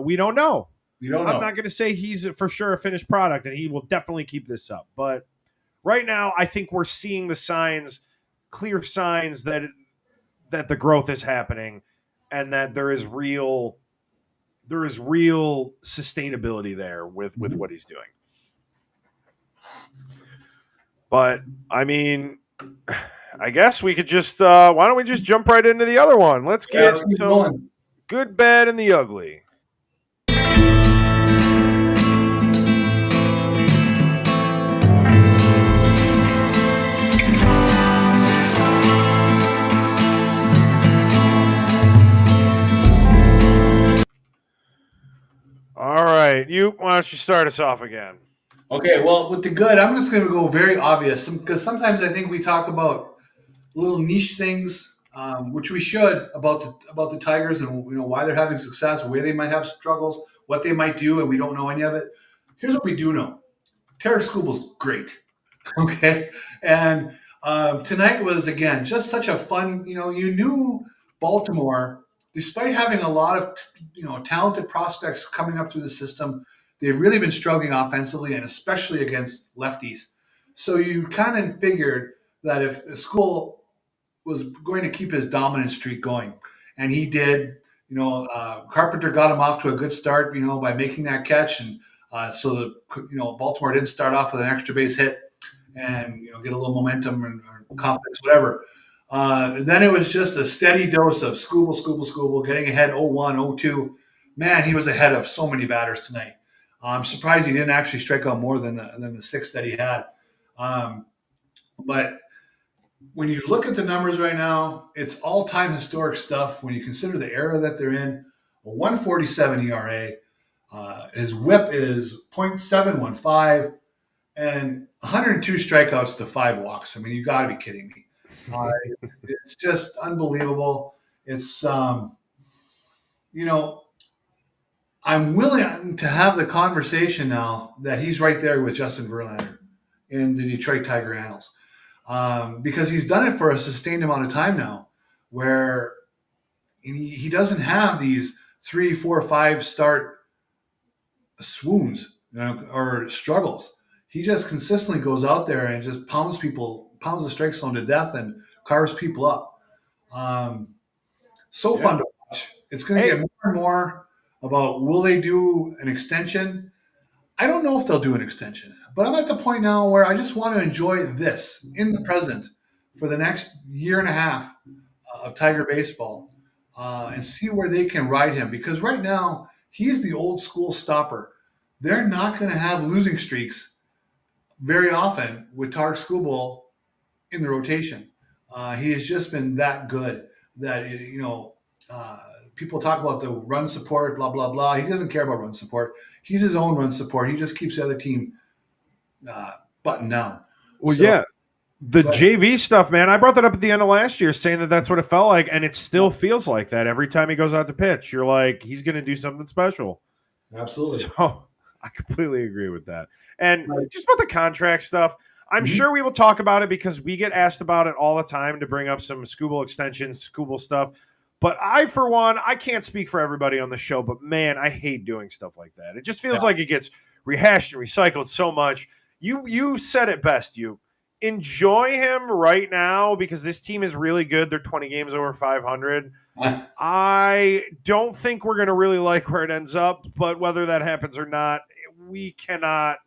We don't know. I'm not going to say he's for sure a finished product, and he will definitely keep this up. But right now, I think we're seeing the signs, clear signs that the growth is happening, and that there is real sustainability there with what he's doing. But I mean, I guess we could just why don't we just jump right into the other one? Let's get some good, bad, and the ugly. All right, why don't you start us off again? Okay, well, with the good, I'm just going to go very obvious, because sometimes I think we talk about little niche things, which we should, about the Tigers and why they're having success, where they might have struggles, what they might do, and we don't know any of it. Here's what we do know: Tarik Skubal's great. Okay. And tonight was, again, just such a fun, you knew Baltimore, despite having a lot of, talented prospects coming up through the system, they've really been struggling offensively and especially against lefties. So you kind of figured that if the school was going to keep his dominant streak going, and he did. Carpenter got him off to a good start, by making that catch, and so the Baltimore didn't start off with an extra base hit and get a little momentum or confidence, whatever. Then it was just a steady dose of Scooble, getting ahead 0-1, 0-2. Man, he was ahead of so many batters tonight. I'm surprised he didn't actually strike out more than the six that he had. But when you look at the numbers right now, it's all-time historic stuff when you consider the era that they're in. A 147 ERA. His whip is .715 and 102 strikeouts to 5 walks. I mean, you got to be kidding me. It's just unbelievable. It's, I'm willing to have the conversation now that he's right there with Justin Verlander in the Detroit Tiger annals. Because he's done it for a sustained amount of time now, where he doesn't have these 3, 4, 5 start swoons, or struggles. He just consistently goes out there and just pounds the strike zone to death, and carves people up. So fun to watch. It's going to get more and more about, will they do an extension? I don't know if they'll do an extension, but I'm at the point now where I just want to enjoy this in the present for the next year and a half of Tiger baseball, and see where they can ride him. Because right now, he's the old school stopper. They're not going to have losing streaks very often with Tarek Skubal in the rotation. He has just been that good that, people talk about the run support, blah, blah, blah. He doesn't care about run support. He's his own run support. He just keeps the other team buttoned down. Well, yeah. The JV stuff, man, I brought that up at the end of last year, saying that that's what it felt like, and it still feels like that. Every time he goes out to pitch, you're like, he's going to do something special. Absolutely. So I completely agree with that. And just about the contract stuff, I'm sure we will talk about it because we get asked about it all the time to bring up some Skubal extensions, Skubal stuff. But I, for one, I can't speak for everybody on the show, but man, I hate doing stuff like that. It just feels like it gets rehashed and recycled so much. You said it best. You enjoy him right now because this team is really good. They're 20 games over 500. I don't think we're going to really like where it ends up, but whether that happens or not, we cannot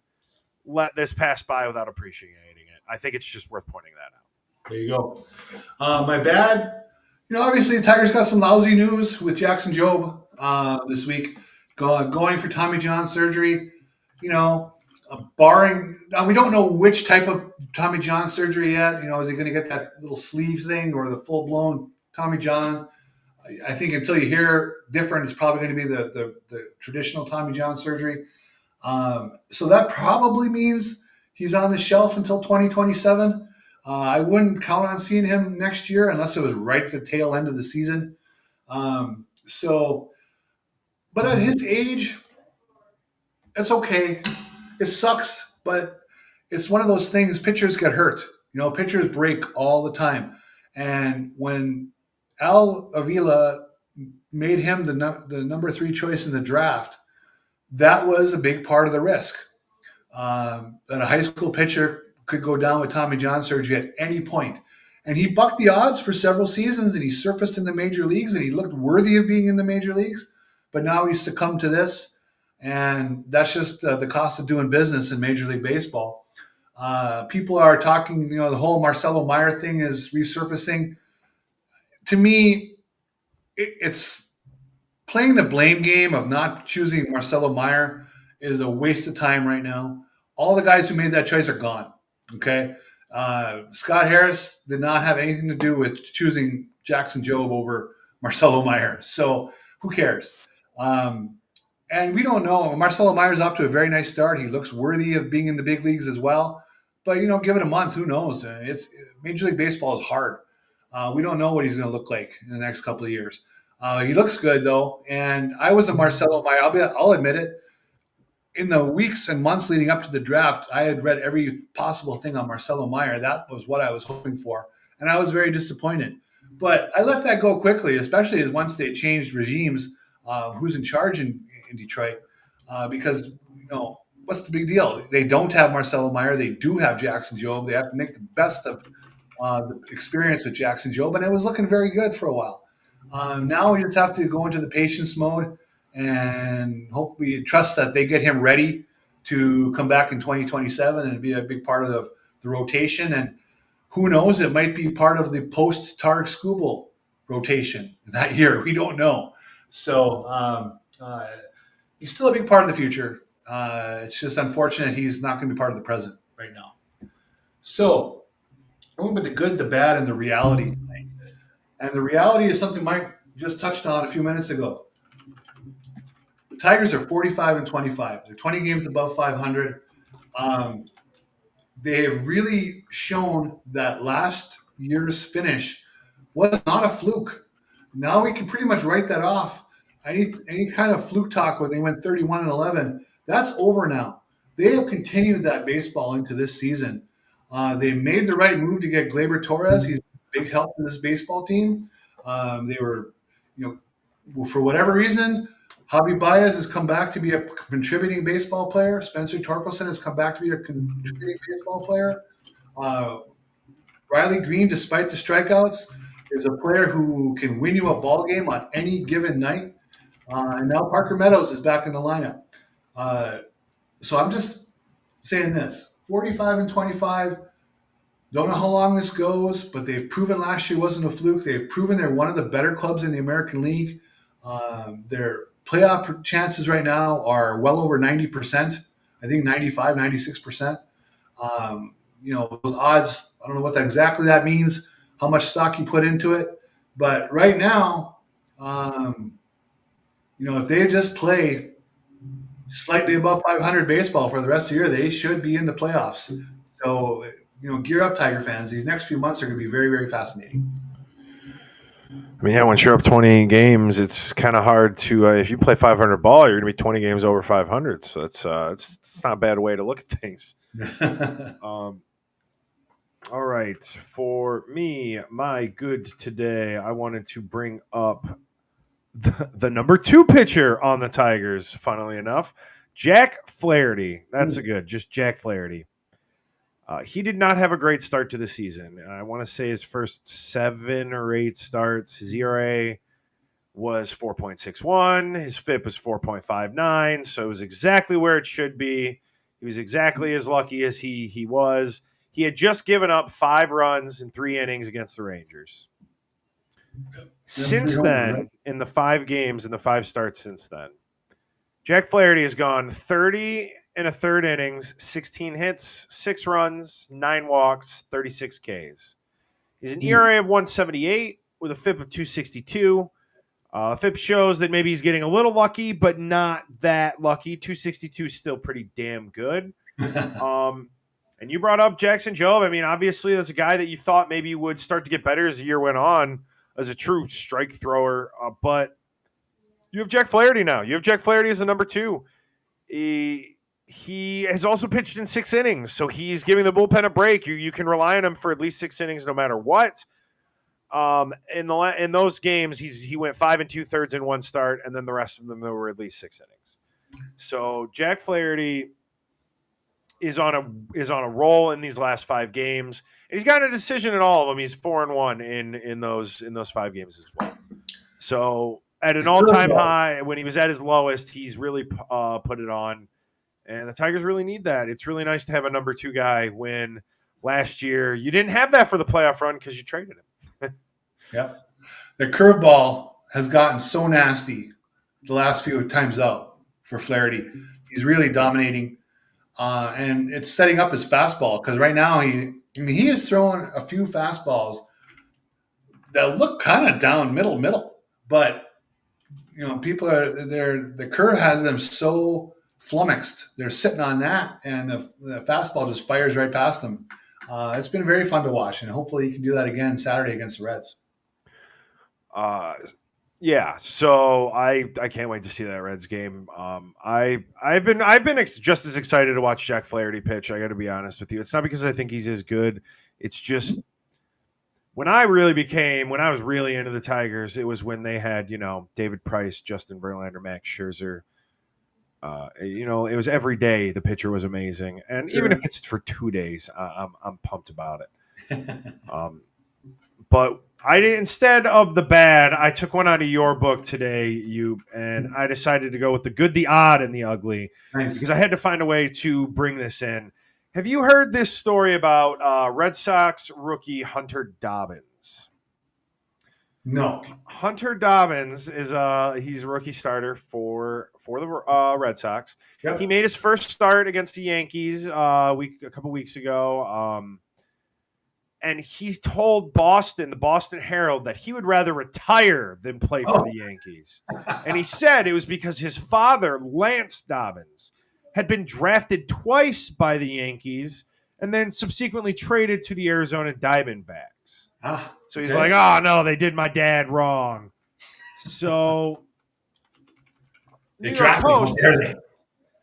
let this pass by without appreciating it. I think it's just worth pointing that out. There you go. My bad. Obviously, the Tigers got some lousy news with Jackson Jobe this week, going for Tommy John surgery. Barring, we don't know which type of Tommy John surgery yet. Is he going to get that little sleeve thing or the full blown Tommy John? I think until you hear different, it's probably going to be the traditional Tommy John surgery. So that probably means he's on the shelf until 2027. I wouldn't count on seeing him next year unless it was right at the tail end of the season. But at his age, it's okay. It sucks, but it's one of those things. Pitchers get hurt. Pitchers break all the time. And when Al Avila made him the number 3 choice in the draft, that was a big part of the risk. That a high school pitcher could go down with Tommy John surgery at any point. And he bucked the odds for several seasons, and he surfaced in the major leagues, and he looked worthy of being in the major leagues. But now he's succumbed to this, and that's just the cost of doing business in Major League Baseball. People are talking, the whole Marcelo Meyer thing is resurfacing. To me, it's playing the blame game of not choosing Marcelo Meyer is a waste of time right now. All the guys who made that choice are gone. Okay. Scott Harris did not have anything to do with choosing Jackson Jobe over Marcelo Meyer. So who cares? And we don't know. Marcelo Meyer's off to a very nice start. He looks worthy of being in the big leagues as well. But, give it a month. Who knows? Major League Baseball is hard. We don't know what he's going to look like in the next couple of years. He looks good, though. And I was a Marcelo Meyer. I'll admit it. in the weeks and months leading up to the draft, I had read every possible thing on Marcelo Meyer. That was what I was hoping for, and I was very disappointed. But I let that go quickly, especially as once they changed regimes, who's in charge in Detroit, because what's the big deal? They don't have Marcelo Meyer. They do have Jackson Jobe. They have to make the best of the experience with Jackson Jobe, and it was looking very good for a while. Now we just have to go into the patience mode and hope we trust that they get him ready to come back in 2027 and be a big part of the rotation. And who knows, it might be part of the post Tarek Skubal rotation that year. We don't know. So he's still a big part of the future. It's just unfortunate he's not going to be part of the present right now. So, going with the good, the bad, and the reality. And the reality is something Mike just touched on a few minutes ago. The Tigers are 45-25. They're 20 games above 500. They have really shown that last year's finish was not a fluke. Now we can pretty much write that off. Any kind of fluke talk when they went 31-11, that's over now. They have continued that baseball into this season. They made the right move to get Gleyber Torres. He's a big help to this baseball team. They were, for whatever reason, Javi Baez has come back to be a contributing baseball player. Spencer Torkelson has come back to be a contributing baseball player. Riley Green, despite the strikeouts, is a player who can win you a ball game on any given night. And now Parker Meadows is back in the lineup. So I'm just saying this, 45-25. Don't know how long this goes, but they've proven last year wasn't a fluke. They've proven they're one of the better clubs in the American League. Their playoff chances right now are well over 90%. I think 95, 96%. Those odds, I don't know what exactly that means, how much stock you put into it. But right now, if they just play slightly above 500 baseball for the rest of the year, they should be in the playoffs. So, gear up, Tiger fans. These next few months are going to be very, very fascinating. I mean, once you're up 20 games, it's kind of hard to if you play 500 ball, you're going to be 20 games over 500. So it's not a bad way to look at things. All right, for me, my good today, I wanted to bring up the number 2 pitcher on the Tigers. Funnily enough, Jack Flaherty. That's just Jack Flaherty. He did not have a great start to the season. I want to say his first 7 or 8 starts, his ERA was 4.61. His FIP was 4.59. So it was exactly where it should be. He was exactly as lucky as he was. He had just given up 5 runs in 3 innings against the Rangers. Since then, in the 5 games and the 5 starts since then, Jack Flaherty has gone 30 and a third innings, 16 hits, 6 runs, 9 walks, 36 Ks. He's an ERA of 178 with a FIP of 262. FIP shows that maybe he's getting a little lucky, but not that lucky. 262 is still pretty damn good. And you brought up Jackson Jobe. I mean, obviously, that's a guy that you thought maybe would start to get better as the year went on as a true strike thrower. But you have Jack Flaherty now. You have Jack Flaherty as the number 2. He has also pitched in 6 innings, so he's giving the bullpen a break. You can rely on him for at least 6 innings no matter what. In those games, he went 5 2/3 in 1 start, and then the rest of them there were at least 6 innings. So Jack Flaherty is on a roll in these last 5 games. And he's gotten a decision in all of them. He's 4-1 in those 5 games as well. So at an all-time high, when he was at his lowest, he's really put it on. And the Tigers really need that. It's really nice to have a number 2 guy when last year you didn't have that for the playoff run because you traded him. Yeah. The curveball has gotten so nasty the last few times out for Flaherty. He's really dominating. And it's setting up his fastball because right now he is throwing a few fastballs that look kind of down middle. But people the curve has them so flummoxed. They're sitting on that, and the fastball just fires right past them. It's been very fun to watch, and hopefully he can do that again Saturday against the Reds. Yeah, so I can't wait to see that Reds game. I've been just as excited to watch Jack Flaherty pitch. I got to be honest with you. It's not because I think he's as good. It's just when I was really into the Tigers, it was when they had David Price, Justin Verlander, Max Scherzer. It was every day the pitcher was amazing, and even if it's for 2 days, I'm pumped about it. But instead of the bad, I took one out of your book today, and I decided to go with the good, the odd, and the ugly because I had to find a way to bring this in. Have you heard this story about Red Sox rookie Hunter Dobbins? No. Hunter Dobbins is he's a rookie starter for the Red Sox. Yep. He made his first start against the Yankees a couple weeks ago. And he told the Boston Herald, that he would rather retire than play for the Yankees. And he said it was because his father, Lance Dobbins, had been drafted twice by the Yankees and then subsequently traded to the Arizona Diamondbacks. So he's like, oh, no, they did my dad wrong. So they drafted him.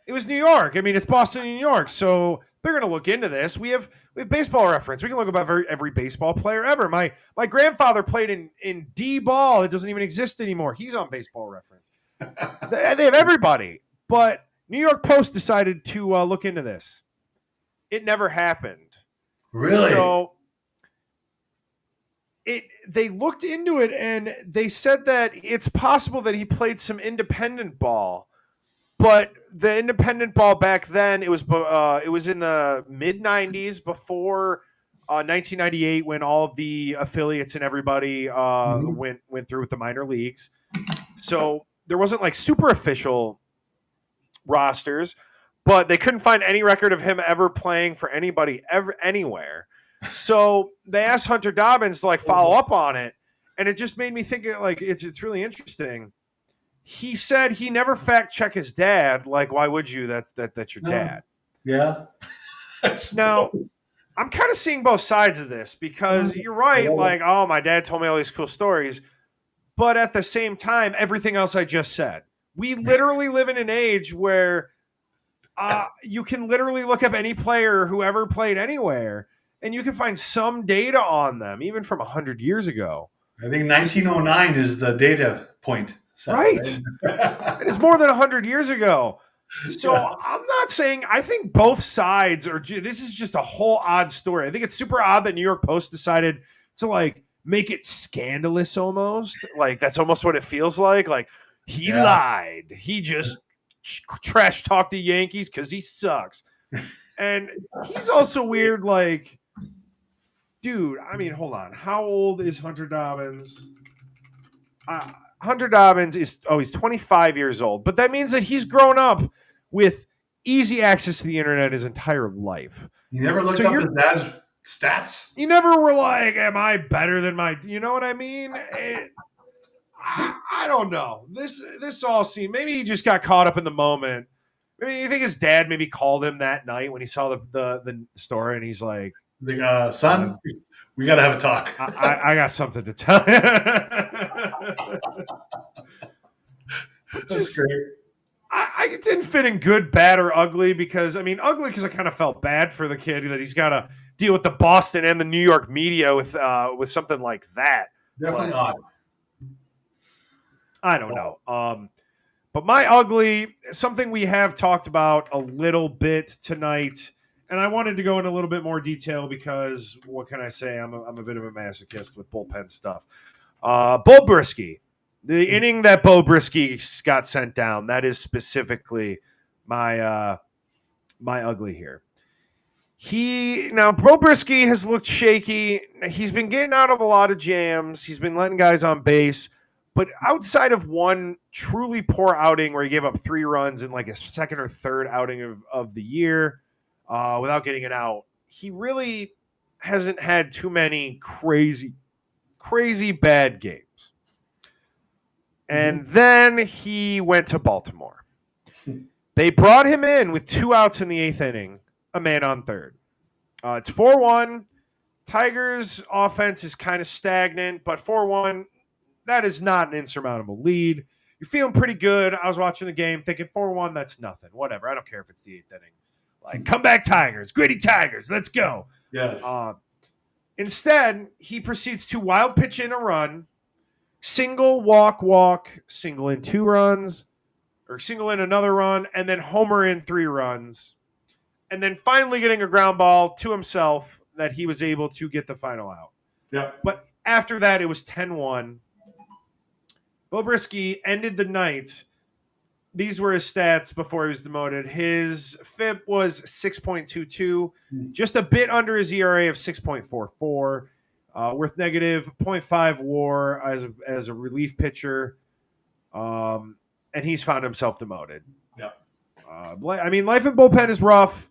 It was New York. I mean, it's Boston, New York. So they're going to look into this. We have Baseball Reference. We can look up every baseball player ever. My grandfather played in D-ball. It doesn't even exist anymore. He's on Baseball Reference. They have everybody. But New York Post decided to look into this. It never happened. Really? So they looked into it, and they said that it's possible that he played some independent ball. But the independent ball back then, it was in the mid 90s, before 1998, when all of the affiliates and everybody went through with the minor leagues. So there wasn't like super official rosters, but they couldn't find any record of him ever playing for anybody ever anywhere. So they asked Hunter Dobbins to follow up on it, and it just made me think it's really interesting. He said he never fact checked his dad. Like, why would you? That's your dad. Yeah. Now, I'm kind of seeing both sides of this, because you're right. Like, oh, my dad told me all these cool stories. But at the same time, everything else I just said, we literally live in an age where you can literally look up any player who ever played anywhere, and you can find some data on them, even from 100 years ago. I think 1909 is the data point. Right. It is more than 100 years ago. So I'm not saying, I think both sides this is just a whole odd story. I think it's super odd that New York Post decided to make it scandalous almost. Like, that's almost what it feels like. Like, he lied. He just trash talked the Yankees because he sucks. And he's also weird. Like, dude, I mean, hold on. How old is Hunter Dobbins? Hunter Dobbins he's 25 years old, but that means that he's grown up with easy access to the internet his entire life. You never looked up his dad's stats? You never were like, am I better than my, you know what I mean? I don't know. This all seemed, maybe he just got caught up in the moment. Maybe you think his dad maybe called him that night when he saw the story, and he's like, son, we got to have a talk. I got something to tell you. That's great. I didn't fit in good, bad, or ugly, because, ugly because I kind of felt bad for the kid that he's got to deal with the Boston and the New York media with something like that. Definitely odd. I don't know. But my ugly, something we have talked about a little bit tonight, and I wanted to go in a little bit more detail because, what can I say? I'm a bit of a masochist with bullpen stuff. Bo Brisky. The inning that Bo Brisky got sent down, that is specifically my ugly here. Bo Brisky has looked shaky. He's been getting out of a lot of jams. He's been letting guys on base. But outside of one truly poor outing where he gave up 3 runs in like a second or third outing of the year without getting it out, he really hasn't had too many crazy bad games. And then he went to Baltimore. They brought him in with 2 outs in the 8th inning, a man on third. It's 4-1. Tigers' offense is kind of stagnant, but 4-1, that is not an insurmountable lead. You're feeling pretty good. I was watching the game thinking 4-1, that's nothing. Whatever. I don't care if it's the 8th inning. Like, come back Tigers, gritty Tigers, let's go. Yes. Instead, he proceeds to wild pitch in a run, single, walk, single in 2 runs, or single in another run, and then homer in 3 runs. And then finally getting a ground ball to himself that he was able to get the final out. Yeah. But after that, it was 10-1. Bo Brisky ended the night. These were his stats before he was demoted. His FIP was 6.22, just a bit under his ERA of 6.44, with negative 0.5 WAR as a relief pitcher, and he's found himself demoted. Yeah. I mean, life in bullpen is rough.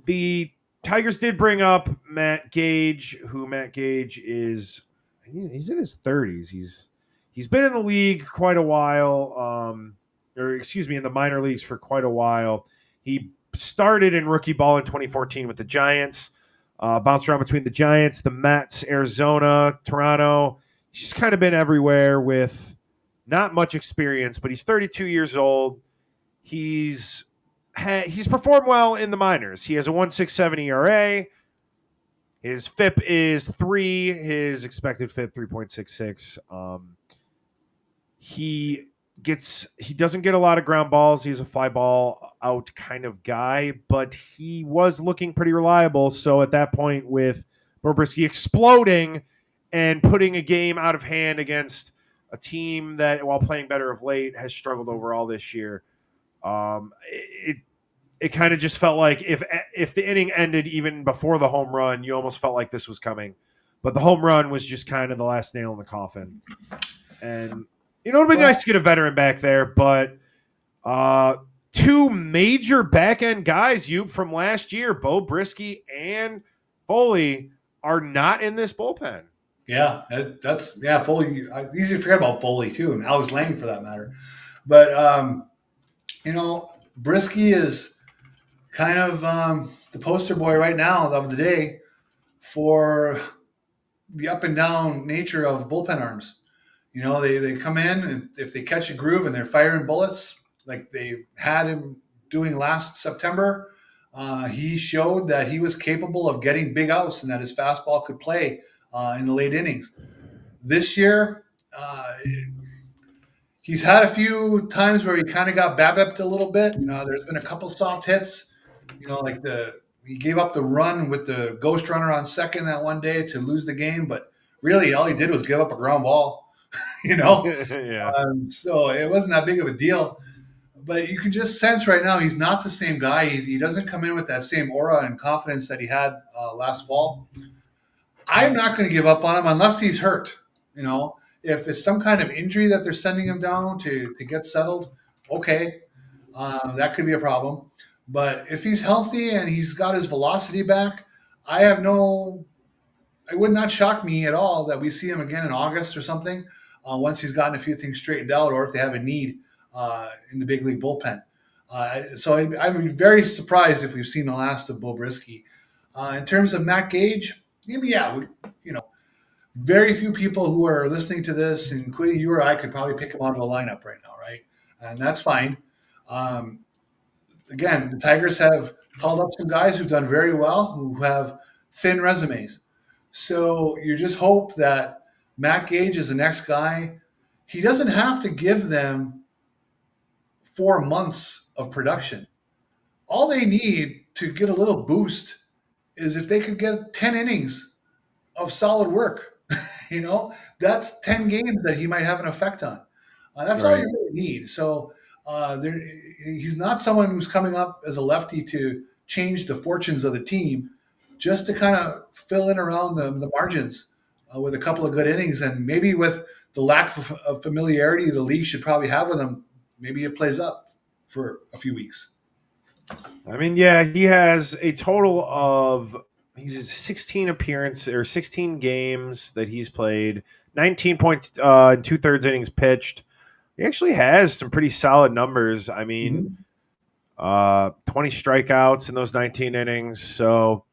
The Tigers did bring up Matt Gage, is he's in his 30s. He's been in the league quite a while, in the minor leagues for quite a while. He started in rookie ball in 2014 with the Giants, bounced around between the Giants, the Mets, Arizona, Toronto. He's just kind of been everywhere with not much experience, but he's 32 years old. He's performed well in the minors. He has a 1.67 ERA. His FIP is 3. His expected FIP 3.66. He doesn't get a lot of ground balls. He's a fly ball out kind of guy, but he was looking pretty reliable. So at that point, with Bo Brisky exploding and putting a game out of hand against a team that, while playing better of late, has struggled overall this year, it kind of just felt like if the inning ended even before the home run, you almost felt like this was coming. But the home run was just kind of the last nail in the coffin. And it would be nice to get a veteran back there, but 2 major back-end guys, from last year, Bo Brisky and Foley, are not in this bullpen. Yeah, Foley. Easy to forget about Foley, too, and Alex Lang, for that matter. But, Brisky is kind of the poster boy right now of the day for the up and down nature of bullpen arms. They come in, and if they catch a groove and they're firing bullets like they had him doing last September, he showed that he was capable of getting big outs and that his fastball could play in the late innings. This year, he's had a few times where he kind of got BABIP'd a little bit. There's been a couple soft hits. He gave up the run with the ghost runner on second that one day to lose the game, but really all he did was give up a ground ball, Yeah. So it wasn't that big of a deal. But you can just sense right now he's not the same guy. He doesn't come in with that same aura and confidence that he had last fall. I'm not going to give up on him unless he's hurt. If it's some kind of injury that they're sending him down to get settled, okay, that could be a problem. But if he's healthy and he's got his velocity back, it would not shock me at all that we see him again in August or something, once he's gotten a few things straightened out, or if they have a need in the big league bullpen. So I'd be very surprised if we've seen the last of Bo Brisky. In terms of Matt Gage, very few people who are listening to this, including you or I, could probably pick him out of the lineup right now, right? And that's fine. Again, the Tigers have called up some guys who've done very well, who have thin resumes. So you just hope that Matt Gage is the next guy. He doesn't have to give them 4 months of production. All they need to get a little boost is if they could get 10 innings of solid work. That's 10 games that he might have an effect on. That's all you really need. So he's not someone who's coming up as a lefty to change the fortunes of the team, just to kind of fill in around the margins with a couple of good innings. And maybe with the lack of familiarity the league should probably have with him, maybe it plays up for a few weeks. I mean, yeah, he has a total of 16 appearances or 16 games that he's played, 19 points in 2/3 innings pitched. He actually has some pretty solid numbers. I mean, 20 strikeouts in those 19 innings. So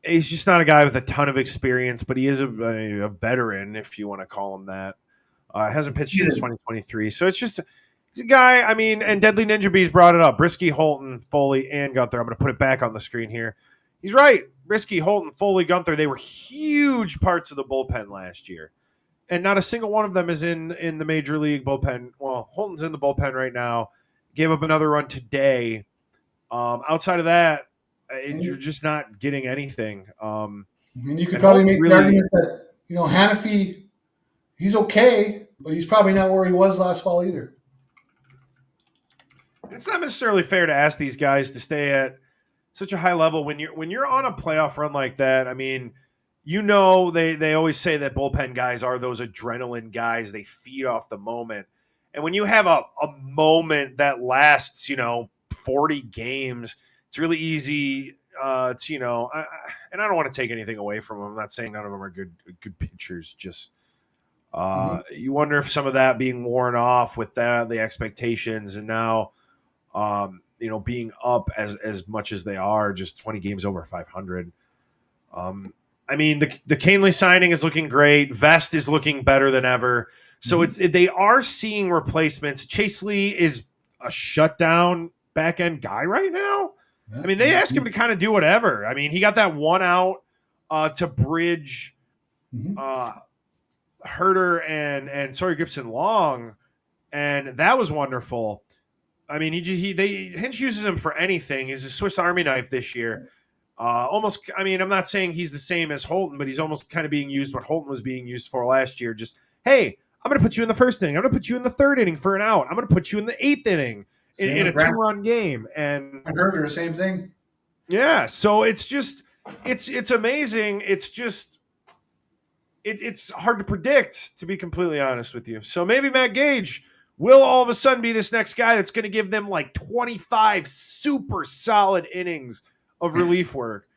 he's just not a guy with a ton of experience, but he is a veteran, if you want to call him that. Hasn't pitched since 2023, so it's just he's a guy. I mean, and Deadly Ninja Bees brought it up. Brisky, Holton, Foley, and Gunther. I'm going to put it back on the screen here. He's right. Brisky, Holton, Foley, Gunther. They were huge parts of the bullpen last year, and not a single one of them is in the major league bullpen. Well, Holton's in the bullpen right now. Gave up another run today. Outside of that, you're just not getting anything. And you could probably make the argument that Hannafy, he's okay, but he's probably not where he was last fall either. It's not necessarily fair to ask these guys to stay at such a high level when you're on a playoff run like that. I mean, they always say that bullpen guys are those adrenaline guys. They feed off the moment. And when you have a moment that lasts, 40 games, it's really easy and I don't want to take anything away from them. I'm not saying none of them are good pitchers. Just you wonder if some of that being worn off with the expectations, and now being up as much as they are, just 20 games over 500. I mean, the Canely signing is looking great. Vest is looking better than ever. So they are seeing replacements. Chase Lee is a shutdown back end guy right now. I mean, they asked him to kind of do whatever. I mean, he got that one out to bridge Herter and Sawyer Gibson Long, and that was wonderful. I mean, Hinch uses him for anything. He's a Swiss Army knife this year. Almost, I mean, I'm not saying he's the same as Holton, but he's almost kind of being used what Holton was being used for last year. Just, hey, I'm going to put you in the first inning. I'm going to put you in the third inning for an out. I'm going to put you in the eighth inning in a 2-run game. And Herter, same thing. Yeah, so it's just, it's amazing. It's just, it's hard to predict, to be completely honest with you. So maybe Matt Gage will all of a sudden be this next guy that's going to give them like 25 super solid innings of relief work.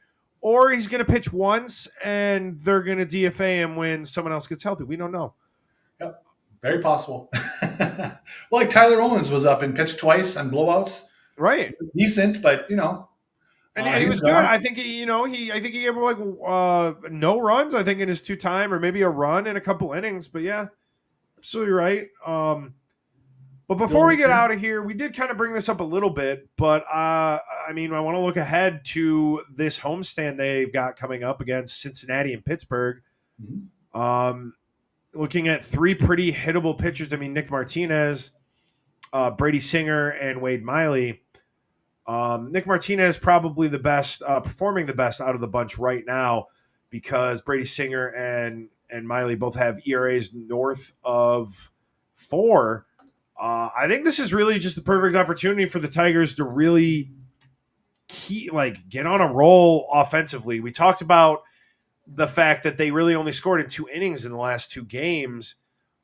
Or he's going to pitch once and they're going to DFA him when someone else gets healthy. We don't know. Yep, very possible. Well, like Tyler Owens was up and pitched twice on blowouts. Right. Decent, but and he was good. I think he gave like no runs, I think, in his 2-time, or maybe a run in a couple innings. But yeah, absolutely right. But before we get out of here, we did kind of bring this up a little bit, but I want to look ahead to this homestand they've got coming up against Cincinnati and Pittsburgh. Looking at 3 pretty hittable pitchers. I mean, Nick Martinez, Brady Singer, and Wade Miley. Nick Martinez probably the best, performing the best out of the bunch right now, because Brady Singer and Miley both have ERAs north of 4. I think this is really just the perfect opportunity for the Tigers to really get on a roll offensively. We talked about the fact that they really only scored in 2 innings in the last 2 games.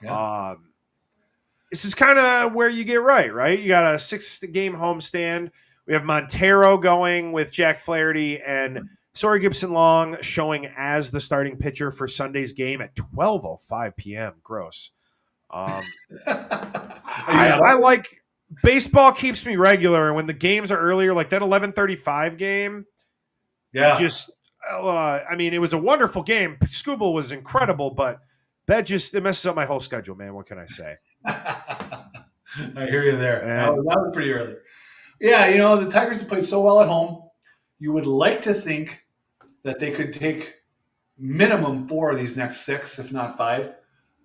Yeah. This is kind of where you get right? You got a 6-game homestand. We have Montero going with Jack Flaherty and Sawyer Gibson Long showing as the starting pitcher for Sunday's game at 12:05 p.m. Gross. I like baseball, keeps me regular, and when the games are earlier, like that 11:35 game, it was a wonderful game. Scooble was incredible, but it messes up my whole schedule, man. What can I say? I hear you there. That was pretty early. Yeah, the Tigers have played so well at home. You would like to think that they could take minimum 4 of these next 6, if not 5.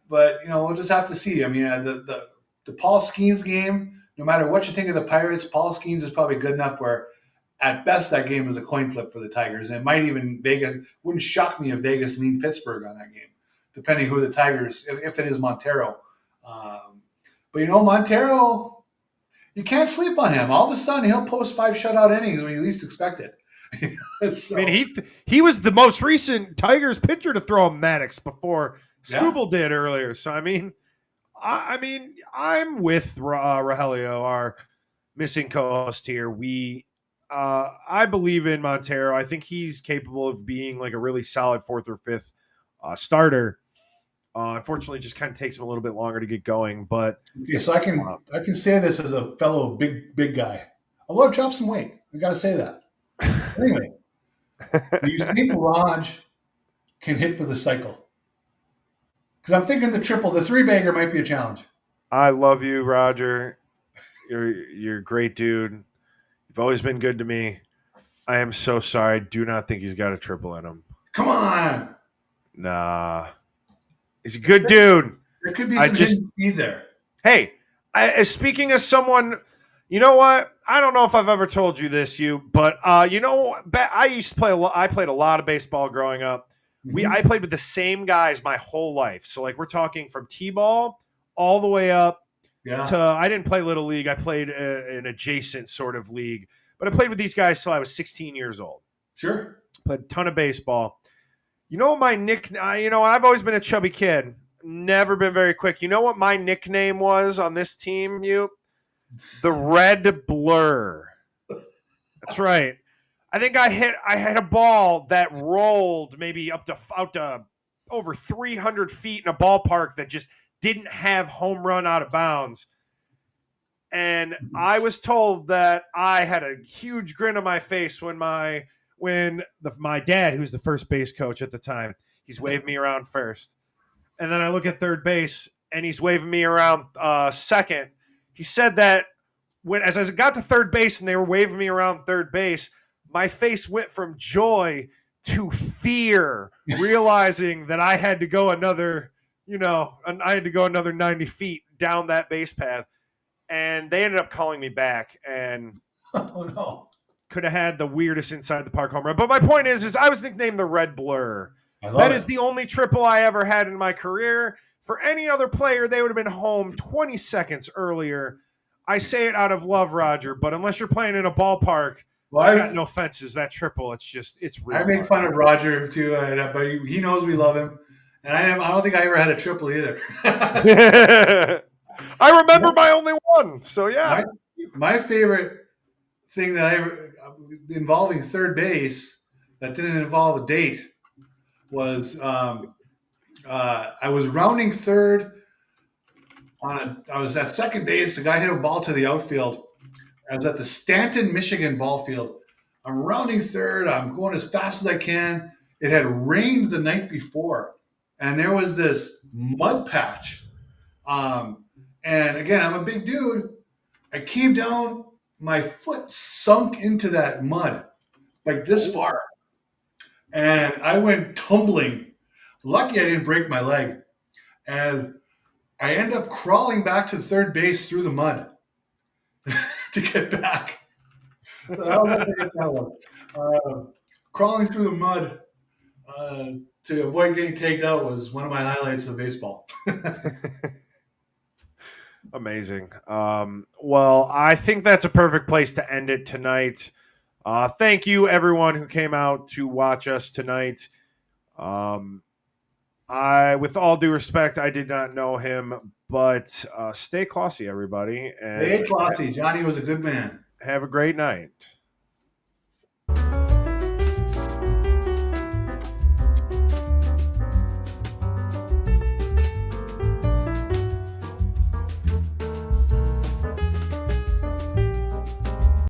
But, we'll just have to see. I mean, the Paul Skeens game, no matter what you think of the Pirates, Paul Skeens is probably good enough where, at best, that game was a coin flip for the Tigers. And it might even wouldn't shock me if Vegas leaned Pittsburgh on that game, depending who the Tigers, if it is Montero. But, Montero, you can't sleep on him. All of a sudden, he'll post 5 shutout innings when you least expect it. I mean, he was the most recent Tigers pitcher to throw a Maddox before Scooble did earlier. So, I mean, I'm with Rogelio, our missing co-host here. I believe in Montero. I think he's capable of being like a really solid 4th or 5th starter. Unfortunately, it just kind of takes him a little bit longer to get going. But so I can say this as a fellow big guy. I love dropping some weight. I got to say that. Anyway, Do you think Raj can hit for the cycle? Because I'm thinking the triple, the three-bagger might be a challenge. I love you, Roger. You're a great dude. You've always been good to me. I am so sorry. I do not think he's got a triple in him. Come on. Nah. He's a good dude. There could be some hidden speed there. Hey, speaking as someone, you know what? I don't know if I've ever told you this, but I used to play. I played a lot of baseball growing up. I played with the same guys my whole life. So like we're talking from t-ball all the way up to I didn't play little league. I played an adjacent sort of league, but I played with these guys till I was 16 years old. Sure. Played a ton of baseball. You know my nickname. I've always been a chubby kid. Never been very quick. You know what my nickname was on this team? The Red Blur. That's right. I think I had a ball that rolled maybe out to over 300 feet in a ballpark that just didn't have home run out of bounds. And I was told that I had a huge grin on my face when my dad, who's the first base coach at the time, he's waved me around first. And then I look at third base, and he's waving me around second. He said that as I got to third base and they were waving me around third base, my face went from joy to fear, realizing that I had to go another 90 feet down that base path. And they ended up calling me back, and could have had the weirdest inside the park home run. But my point is I was nicknamed the Red Blur. That is the only triple I ever had in my career. For any other player, they would have been home 20 seconds earlier. I say it out of love, Roger, but unless you're playing in a ballpark, it's got no fences. That triple, it's real. I make fun of Roger too, but he knows we love him, and I don't think I ever had a triple either. I remember my only one, so yeah. My favorite thing that involving third base that didn't involve a date was I was rounding third I was at second base. The guy hit a ball to the outfield. I was at the Stanton, Michigan ball field. I'm rounding third. I'm going as fast as I can. It had rained the night before, and there was this mud patch. And again, I'm a big dude. I came down. My foot sunk into that mud, like this far. And I went tumbling. Lucky I didn't break my leg. And I end up crawling back to third base through the mud to get back. So I'll never forget that one. Crawling through the mud to avoid getting tagged out was one of my highlights of baseball. Amazing. Well, I think that's a perfect place to end it tonight. Thank you, everyone who came out to watch us tonight. With all due respect, I did not know him, but stay classy, everybody. And stay classy. Johnny was a good man. Have a great night.